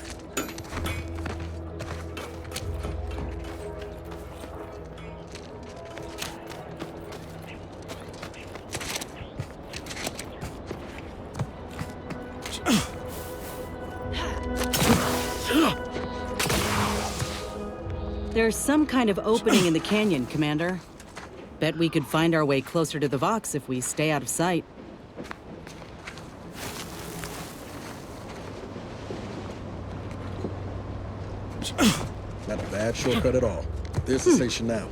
There's some kind of opening in the canyon, Commander. Bet we could find our way closer to the Vox if we stay out of sight. Not a bad shortcut at all. There's the station now.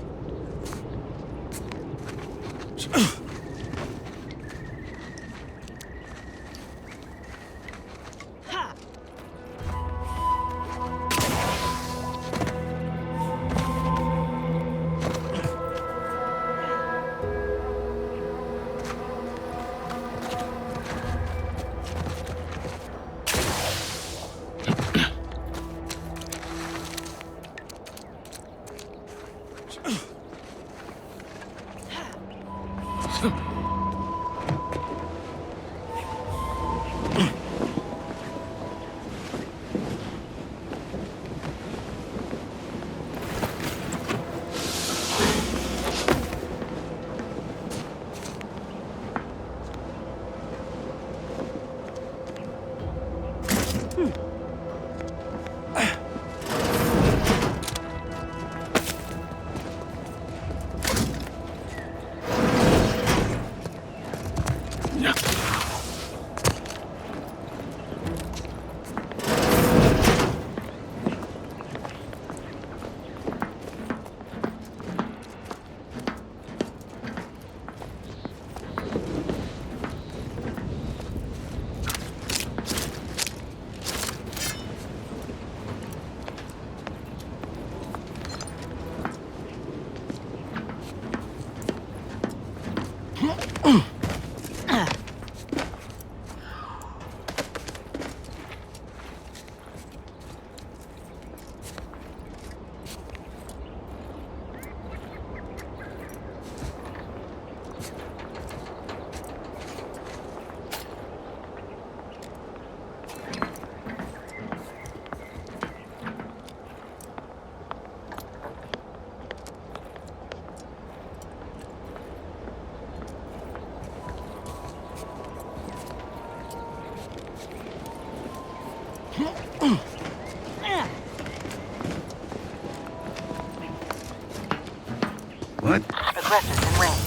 What? Aggressors in range.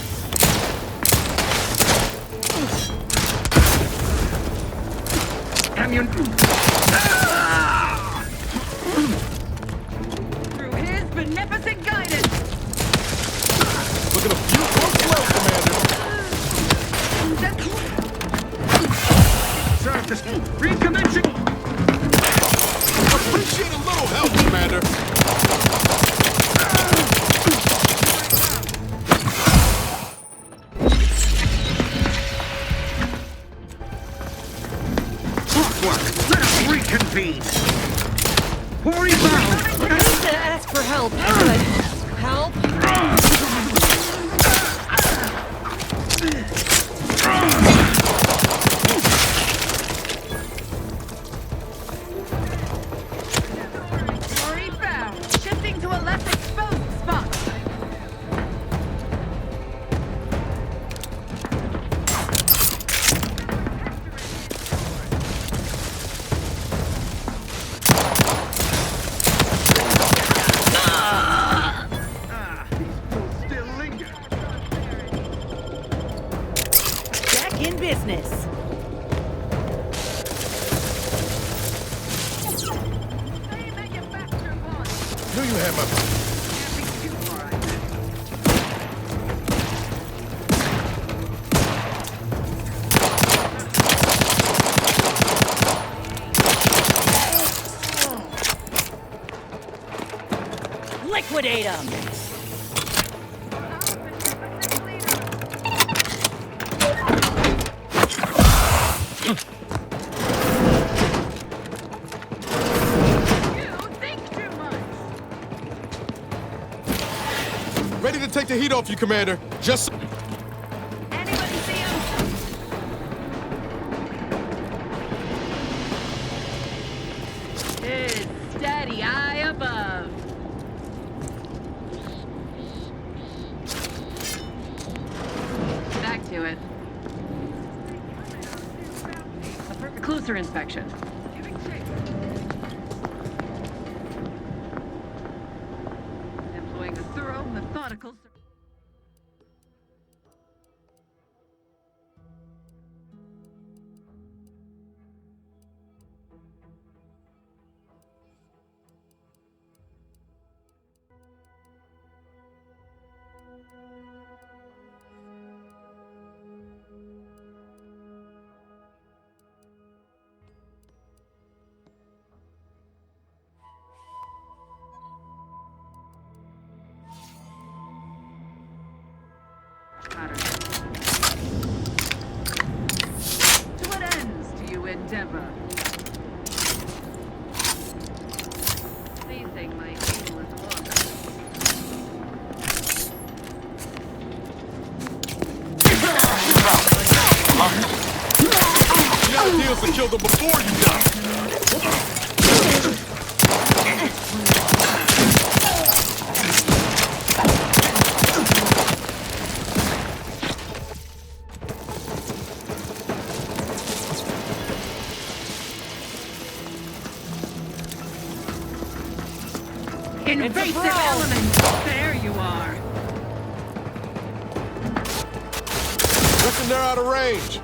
Through his beneficent guidance. Look at a few close well, Commander. Surface. Recommencing. Appreciate a little help, Commander. Let us reconvene. Quarry bound. I need to ask for help, but help? Quarry bound. Shifting to a less exposed spot. Still linger. Back in business. Knew you had my back. Liquidate them. Ready to take the heat off you, Commander. Just... Anybody see him? It's steady eye above. Back to it. A closer inspection. Employing a thorough, methodical... To what ends do you endeavor? Pleasing my aimless look. The idea is to kill them before you die. Invasive elements! There you are! Listen, they're out of range.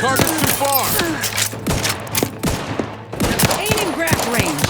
Target's too far. Aiming grab range.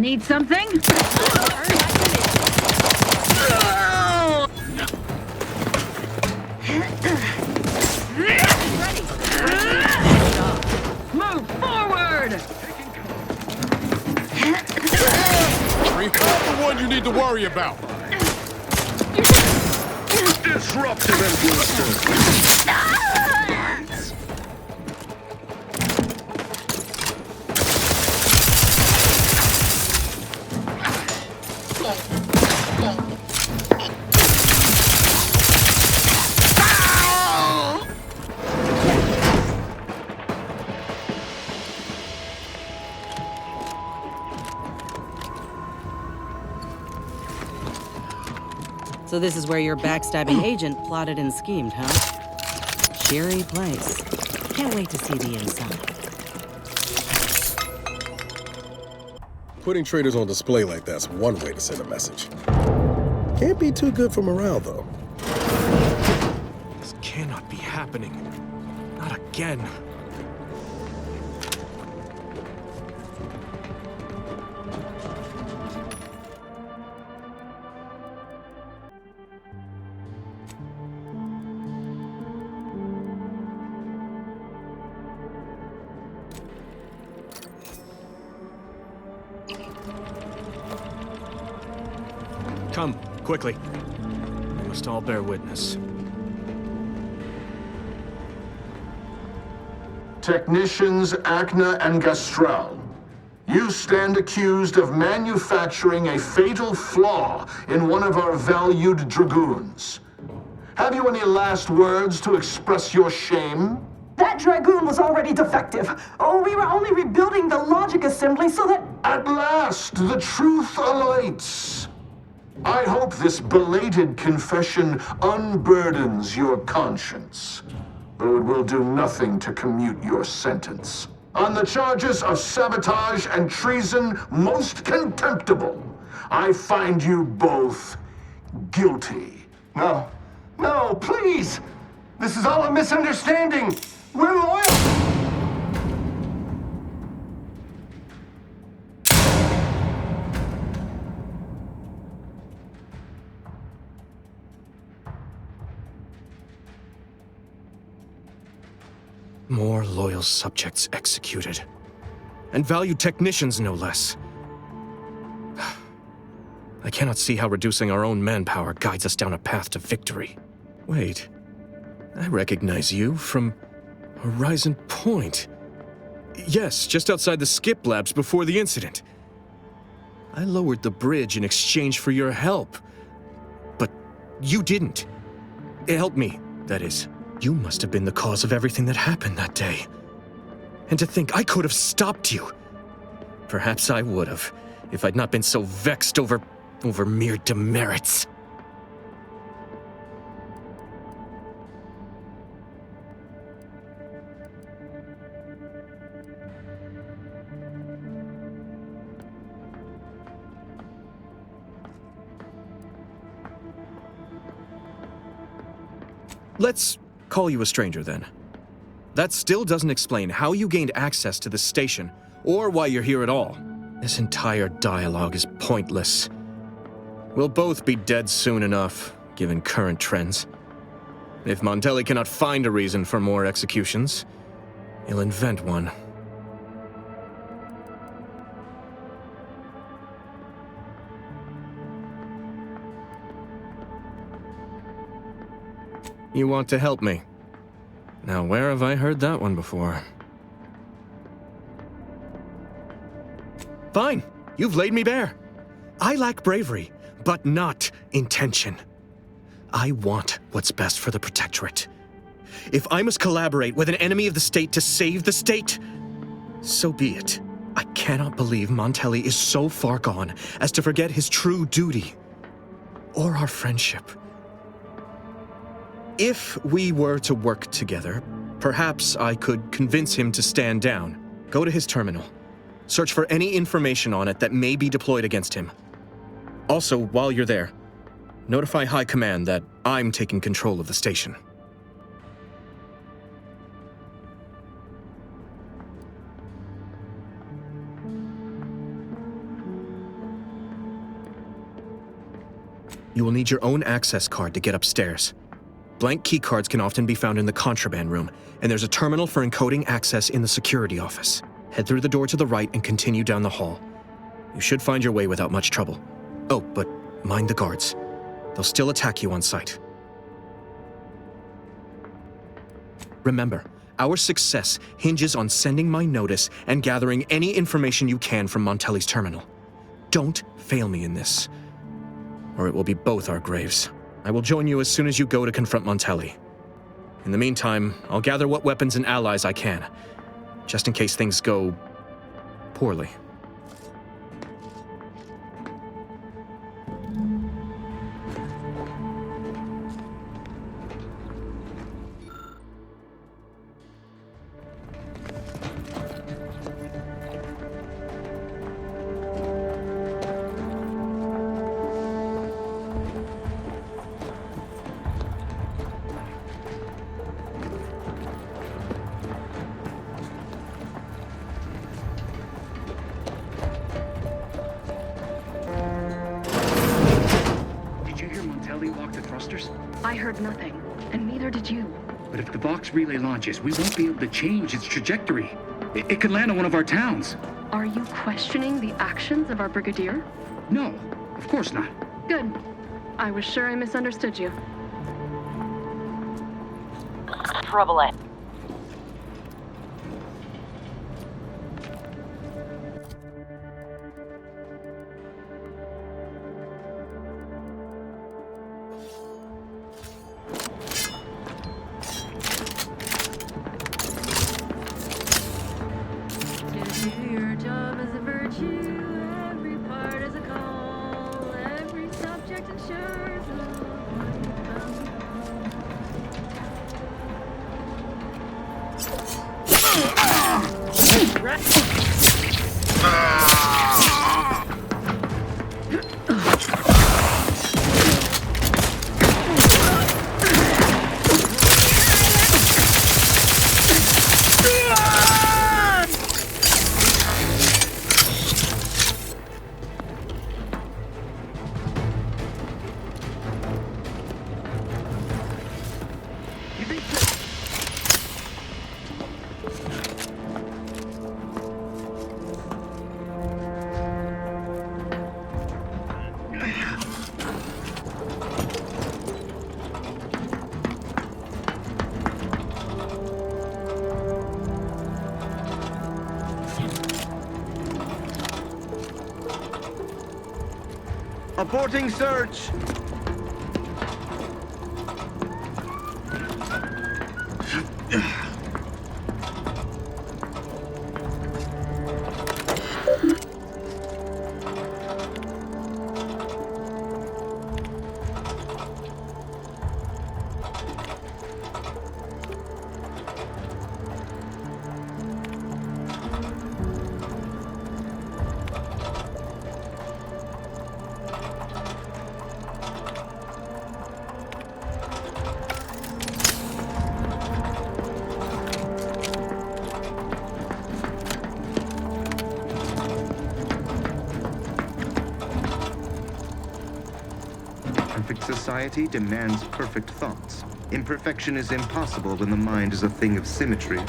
Need something? Move forward! Not the one you need to worry about. Disruptive influencer. So this is where your backstabbing agent plotted and schemed, huh? Cheery place. Can't wait to see the inside. Putting traitors on display like that's one way to send a message. Can't be too good for morale, though. This cannot be happening. Not again. Come, quickly. We must all bear witness. Technicians Acna and Gastrell, you stand accused of manufacturing a fatal flaw in one of our valued dragoons. Have you any last words to express your shame? That dragoon was already defective. Oh, we were only rebuilding the logic assembly so that... At last, the truth awaits. I hope this belated confession unburdens your conscience, though it will do nothing to commute your sentence. On the charges of sabotage and treason most contemptible, I find you both guilty. No, please! This is all a misunderstanding! We're loyal! More loyal subjects executed. And valued technicians, no less. I cannot see how reducing our own manpower guides us down a path to victory. Wait. I recognize you from Horizon Point. Yes, just outside the skip labs before the incident. I lowered the bridge in exchange for your help. But you didn't. Help me, that is. You must have been the cause of everything that happened that day. And to think I could have stopped you. Perhaps I would have, if I'd not been so vexed over mere demerits. Let's call you a stranger, then. That still doesn't explain how you gained access to the station, or why you're here at all. This entire dialogue is pointless. We'll both be dead soon enough, given current trends. If Montelli cannot find a reason for more executions, he'll invent one. You want to help me? Now, where have I heard that one before? Fine, you've laid me bare. I lack bravery, but not intention. I want what's best for the Protectorate. If I must collaborate with an enemy of the state to save the state, so be it. I cannot believe Montelli is so far gone as to forget his true duty, or our friendship. If we were to work together, perhaps I could convince him to stand down. Go to his terminal. Search for any information on it that may be deployed against him. Also, while you're there, notify High Command that I'm taking control of the station. You will need your own access card to get upstairs. Blank key cards can often be found in the contraband room, and there's a terminal for encoding access in the security office. Head through the door to the right and continue down the hall. You should find your way without much trouble. Oh, but mind the guards. They'll still attack you on sight. Remember, our success hinges on sending my notice and gathering any information you can from Montelli's terminal. Don't fail me in this, or it will be both our graves. I will join you as soon as you go to confront Montelli. In the meantime, I'll gather what weapons and allies I can, just in case things go poorly. I heard nothing, and neither did you. But if the Vox relay launches, we won't be able to change its trajectory. It could land on one of our towns. Are you questioning the actions of our brigadier? No, of course not. Good. I was sure I misunderstood you. Trouble it. Aborting search! Perfect society demands perfect thoughts. Imperfection is impossible when the mind is a thing of symmetry.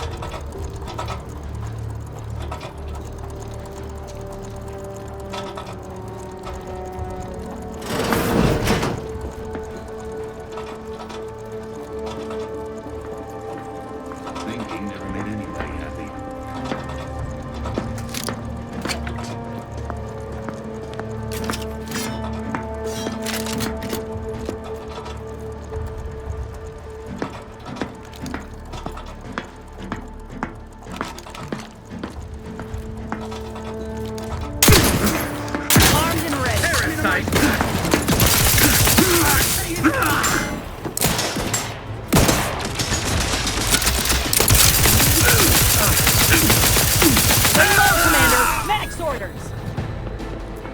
Thinking never made anybody happy.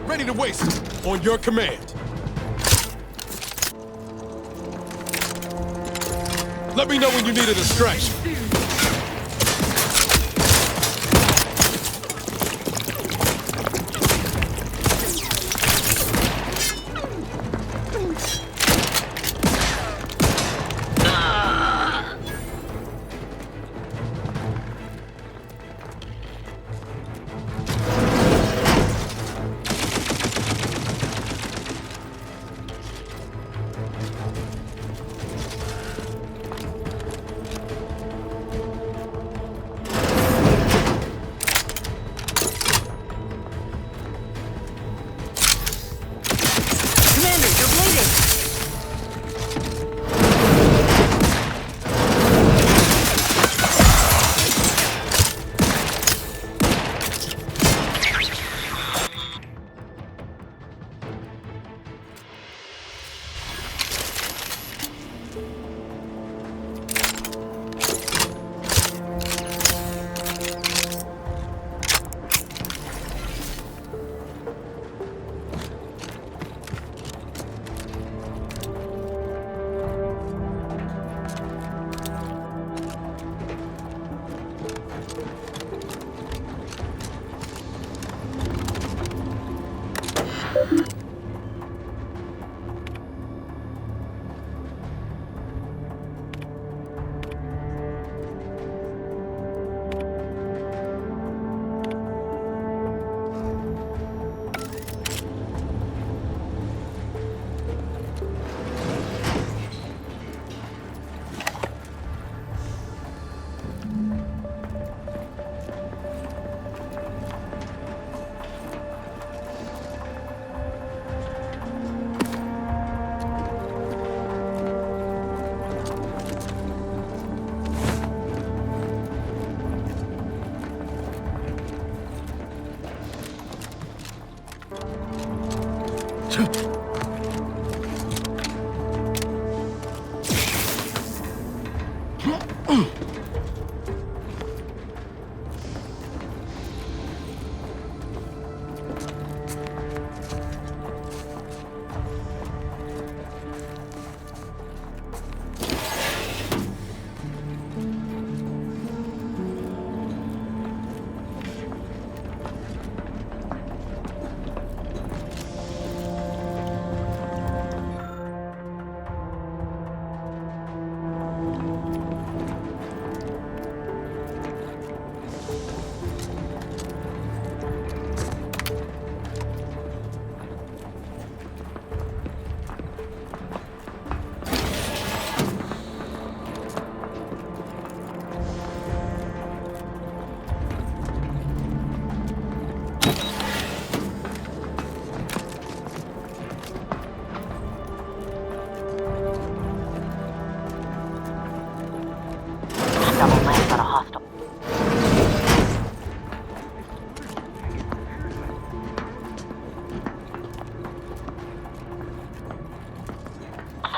Ready to waste. On your command. Let me know when you need a distraction.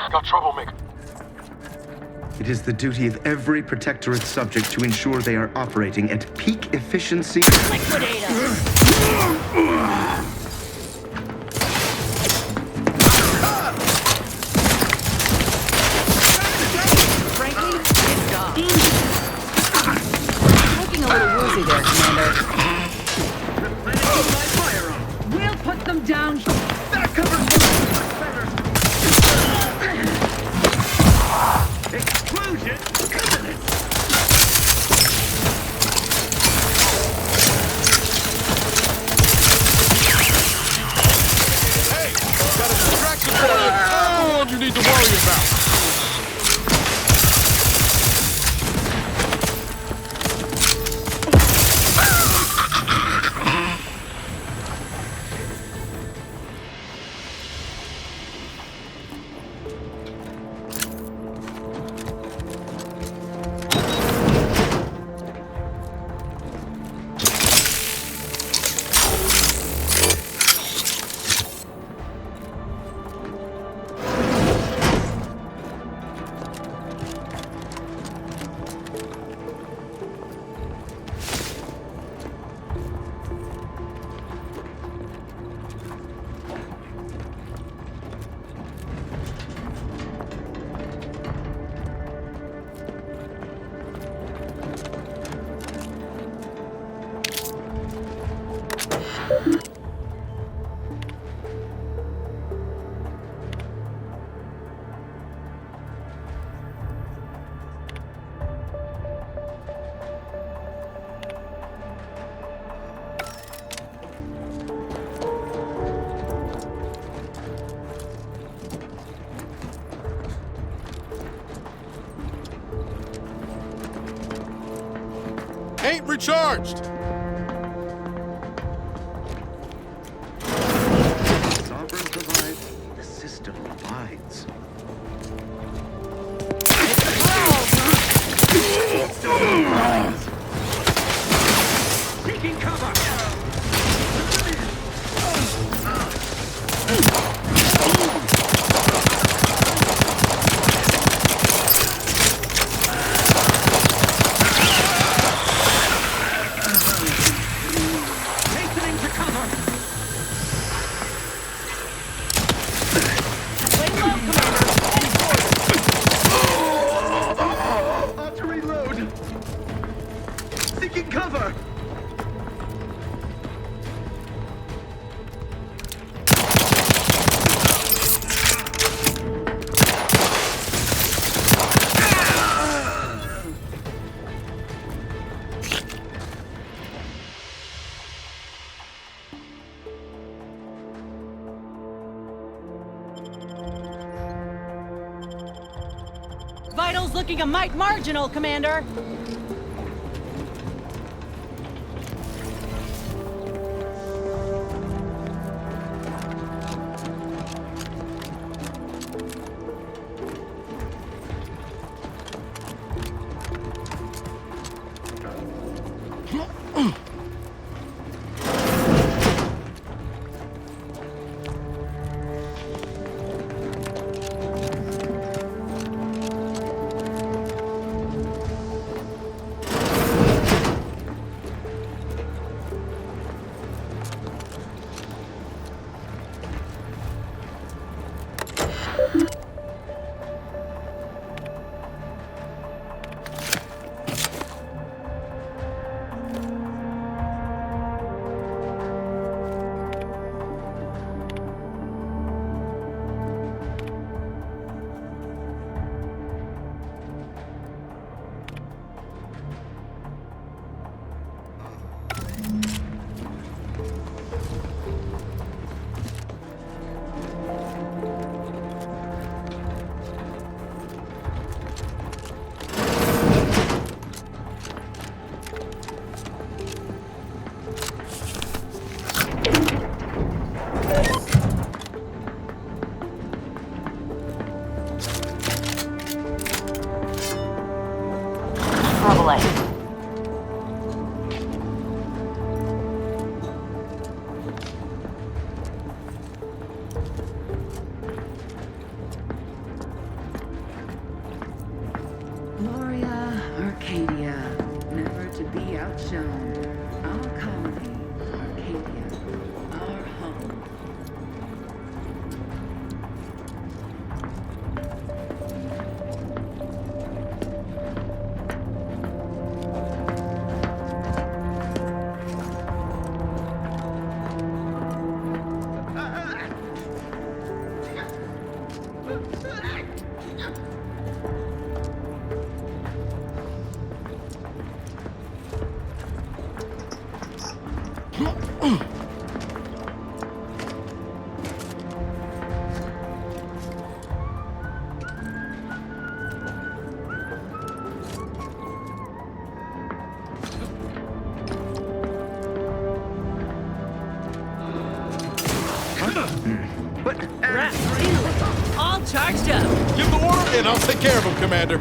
Got troublemaker. It is the duty of every Protectorate subject to ensure they are operating at peak efficiency. Liquidate Frankly, it's dog. Looking a little woozy there, Commander. We'll put them down. That covers explosion. Hey, got a distraction for you. I'm the one you need to worry about. Ain't recharged. Sovereign provides, the system abides. Taking cover. Hastening to cover. To reload. Seeking cover. Vitals looking a mite marginal, Commander. All charged up. Give the order and I'll take care of him, Commander.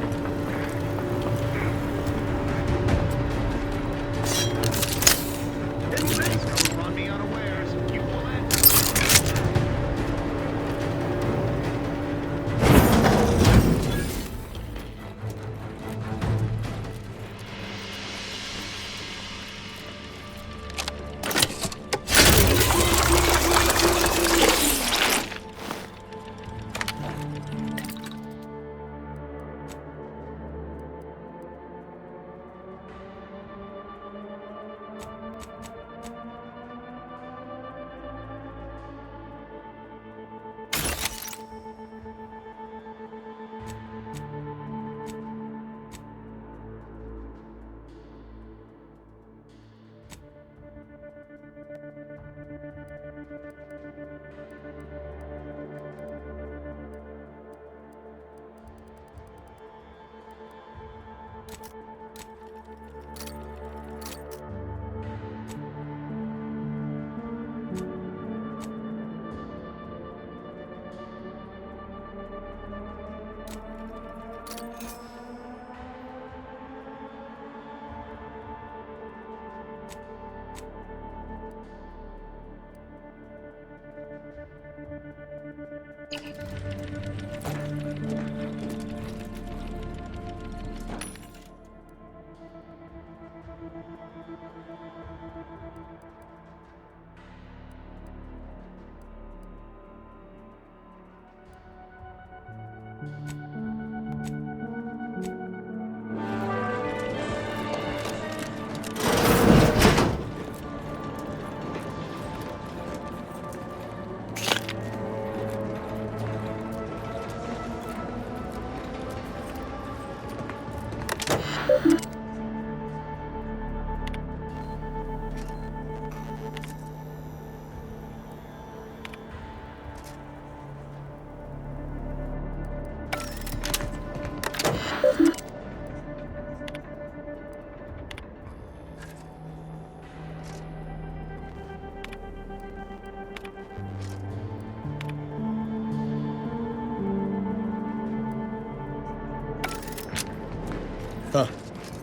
Huh.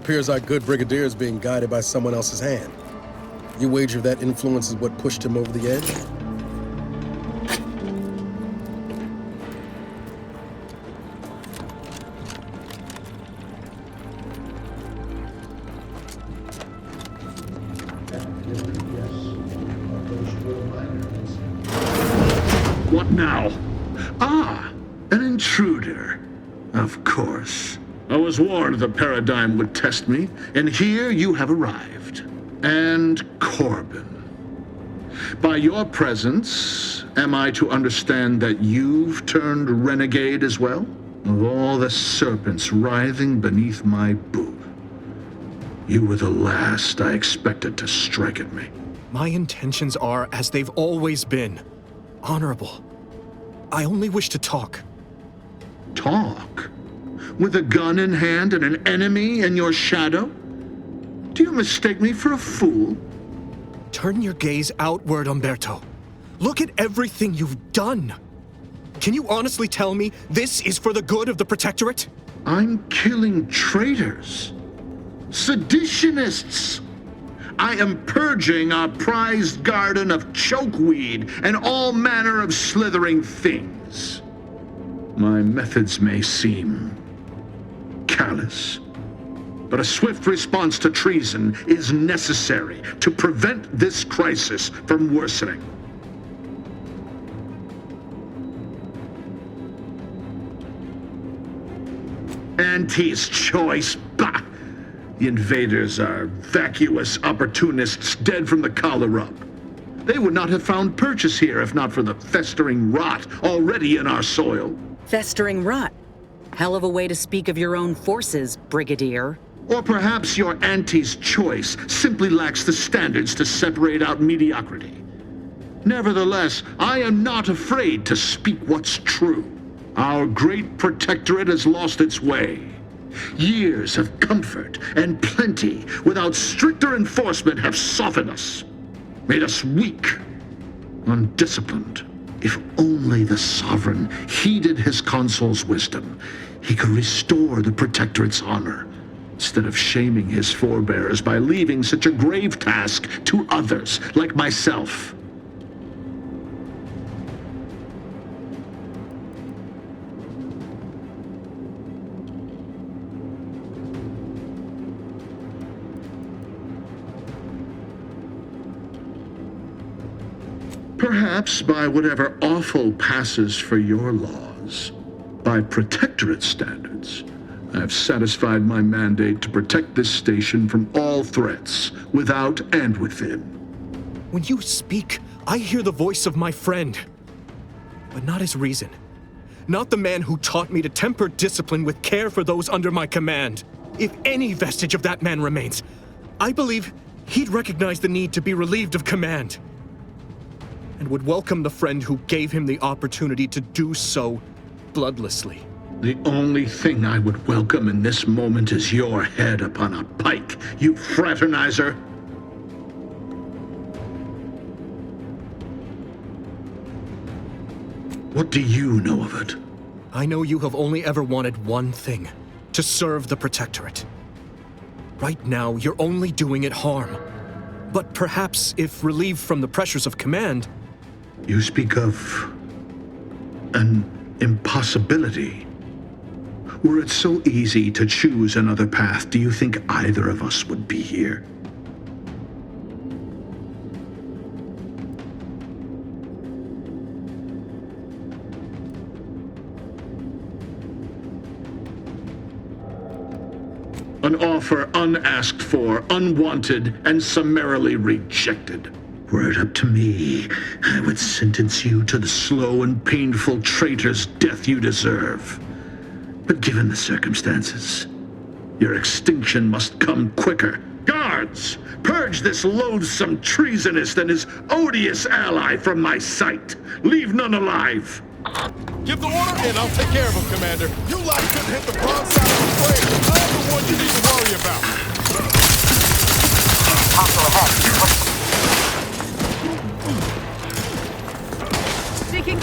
Appears our good brigadier is being guided by someone else's hand. You wager that influence is what pushed him over the edge? What now? Ah, an intruder. Of course. I was warned the paradigm would test me, and here you have arrived. And Corbin. By your presence, am I to understand that you've turned renegade as well? Of all the serpents writhing beneath my boot, you were the last I expected to strike at me. My intentions are as they've always been. Honorable. I only wish to talk. Talk? With a gun in hand and an enemy in your shadow? Do you mistake me for a fool? Turn your gaze outward, Umberto. Look at everything you've done. Can you honestly tell me this is for the good of the Protectorate? I'm killing traitors. Seditionists. I am purging our prized garden of chokeweed and all manner of slithering things. My methods may seem callous, but a swift response to treason is necessary to prevent this crisis from worsening. Auntie's choice, bah! The invaders are vacuous opportunists dead from the collar up. They would not have found purchase here if not for the festering rot already in our soil. Festering rot. Hell of a way to speak of your own forces, Brigadier. Or perhaps your auntie's choice simply lacks the standards to separate out mediocrity. Nevertheless, I am not afraid to speak what's true. Our great protectorate has lost its way. Years of comfort and plenty without stricter enforcement have softened us, made us weak, undisciplined. If only the Sovereign heeded his consul's wisdom, he could restore the Protectorate's honor, instead of shaming his forebears by leaving such a grave task to others like myself. Perhaps by whatever awful passes for your laws, by Protectorate standards, I have satisfied my mandate to protect this station from all threats, without and within. When you speak, I hear the voice of my friend, but not his reason. Not the man who taught me to temper discipline with care for those under my command. If any vestige of that man remains, I believe he'd recognize the need to be relieved of command, and would welcome the friend who gave him the opportunity to do so bloodlessly. The only thing I would welcome in this moment is your head upon a pike, you fraternizer. What do you know of it? I know you have only ever wanted one thing, to serve the Protectorate. Right now, you're only doing it harm. But perhaps if relieved from the pressures of command... You speak of an impossibility. Were it so easy to choose another path, do you think either of us would be here? An offer unasked for, unwanted, and summarily rejected. Were it up to me, I would sentence you to the slow and painful traitor's death you deserve. But given the circumstances, your extinction must come quicker. Guards, purge this loathsome treasonist and his odious ally from my sight. Leave none alive. Give the order and I'll take care of him, Commander. You lot couldn't hit the wrong side of the blade. I'm the one you need to worry about. Hostile ahead. Seeking...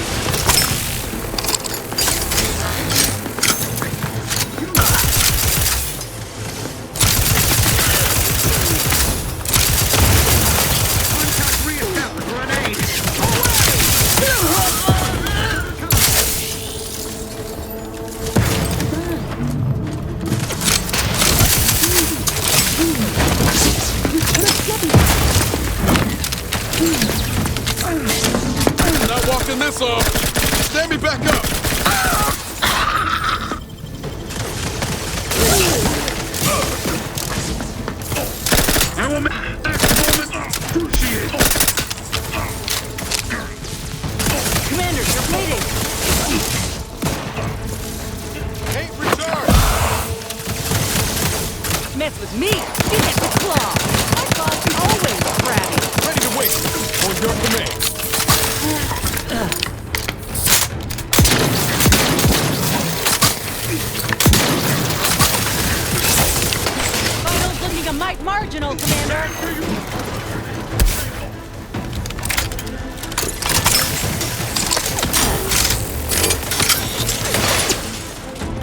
This off. Stand me back up. I will make next moment cruciate. Commander, you're bleeding. Ain't recharged. Mess with me, you get the claw. My claw's always crabby. Ready to wait. On your command. Finals looking a mite marginal, Commander.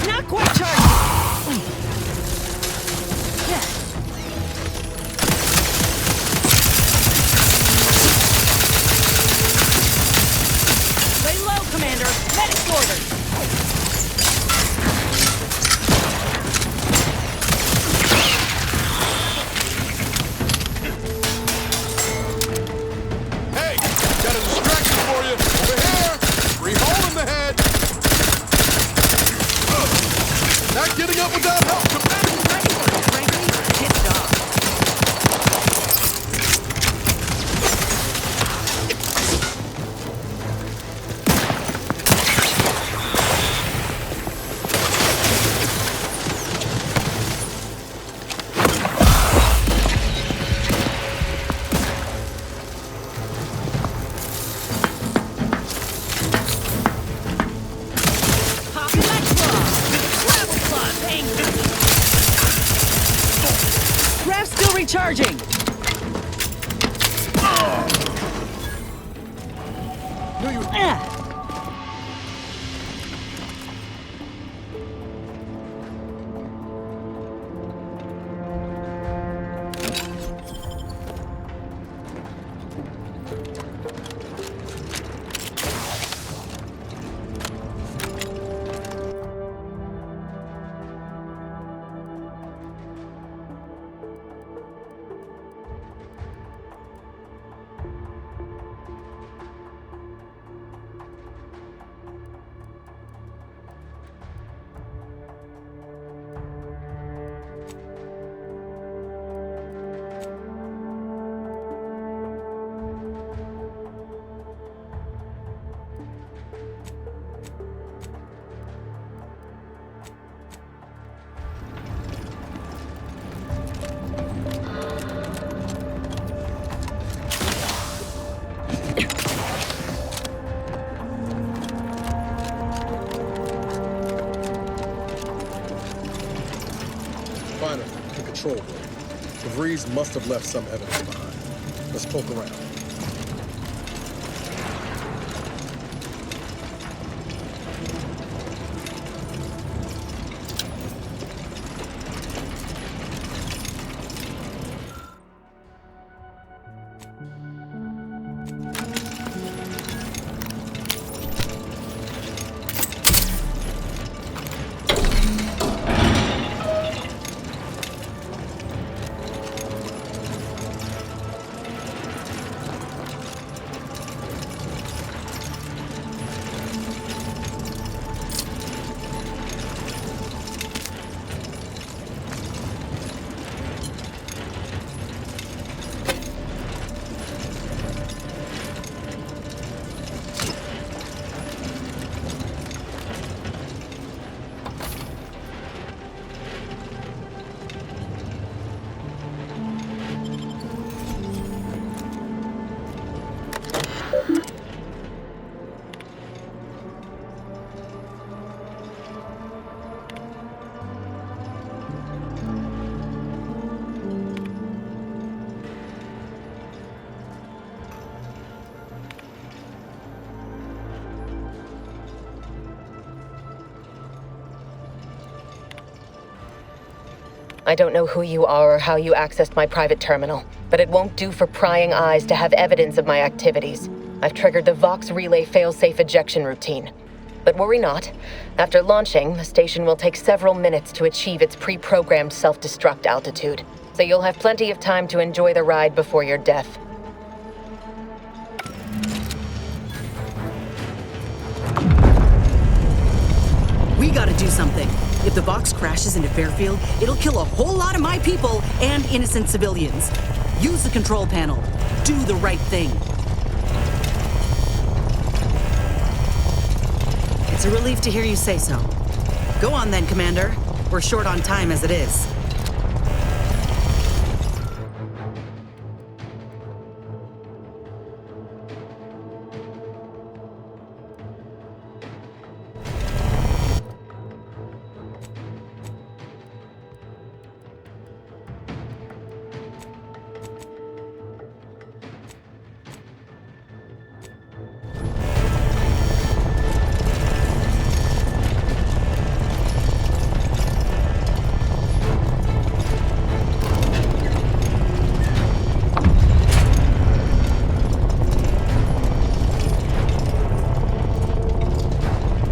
Not quite charged. Yes. Lay low, Commander. Medic orders. Hey, got a distraction for you. Over here. Free hole in the head. Not getting up without help, Commander. Frankly, pissed off. recharging! The control room. The Vrees must have left some evidence behind. Let's poke around. I don't know who you are or how you accessed my private terminal, but it won't do for prying eyes to have evidence of my activities. I've triggered the Vox Relay failsafe ejection routine. But worry not. After launching, the station will take several minutes to achieve its pre-programmed self-destruct altitude, so you'll have plenty of time to enjoy the ride before your death. We gotta do something. If the Vox crashes into Fairfield, it'll kill a whole lot of my people and innocent civilians. Use the control panel. Do the right thing. It's a relief to hear you say so. Go on then, Commander. We're short on time as it is.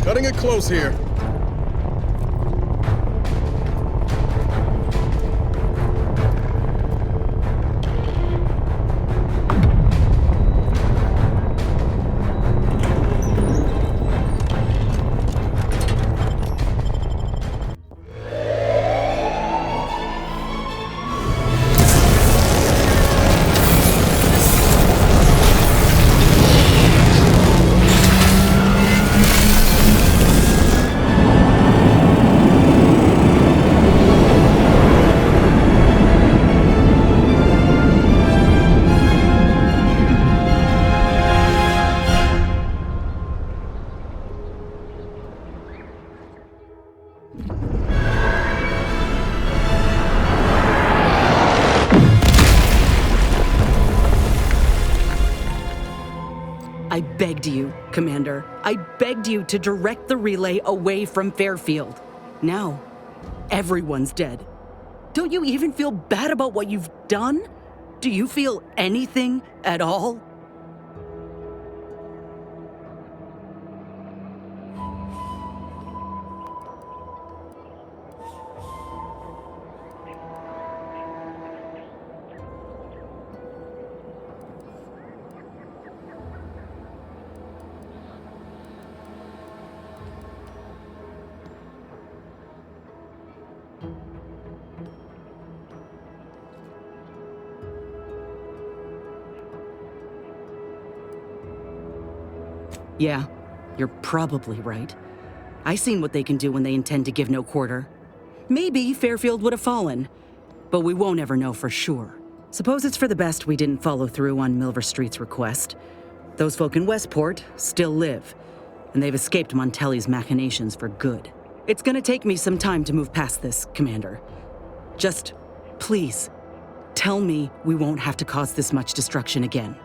Cutting it close here. begged you, Commander. I begged you to direct the relay away from Fairfield. Now, everyone's dead. Don't you even feel bad about what you've done? Do you feel anything at all? Yeah, you're probably right. I seen what they can do when they intend to give no quarter. Maybe Fairfield would have fallen, but we won't ever know for sure. Suppose it's for the best we didn't follow through on Milver Street's request. Those folk in Westport still live, and they've escaped Montelli's machinations for good. It's gonna take me some time to move past this, Commander. Just, please, tell me we won't have to cause this much destruction again.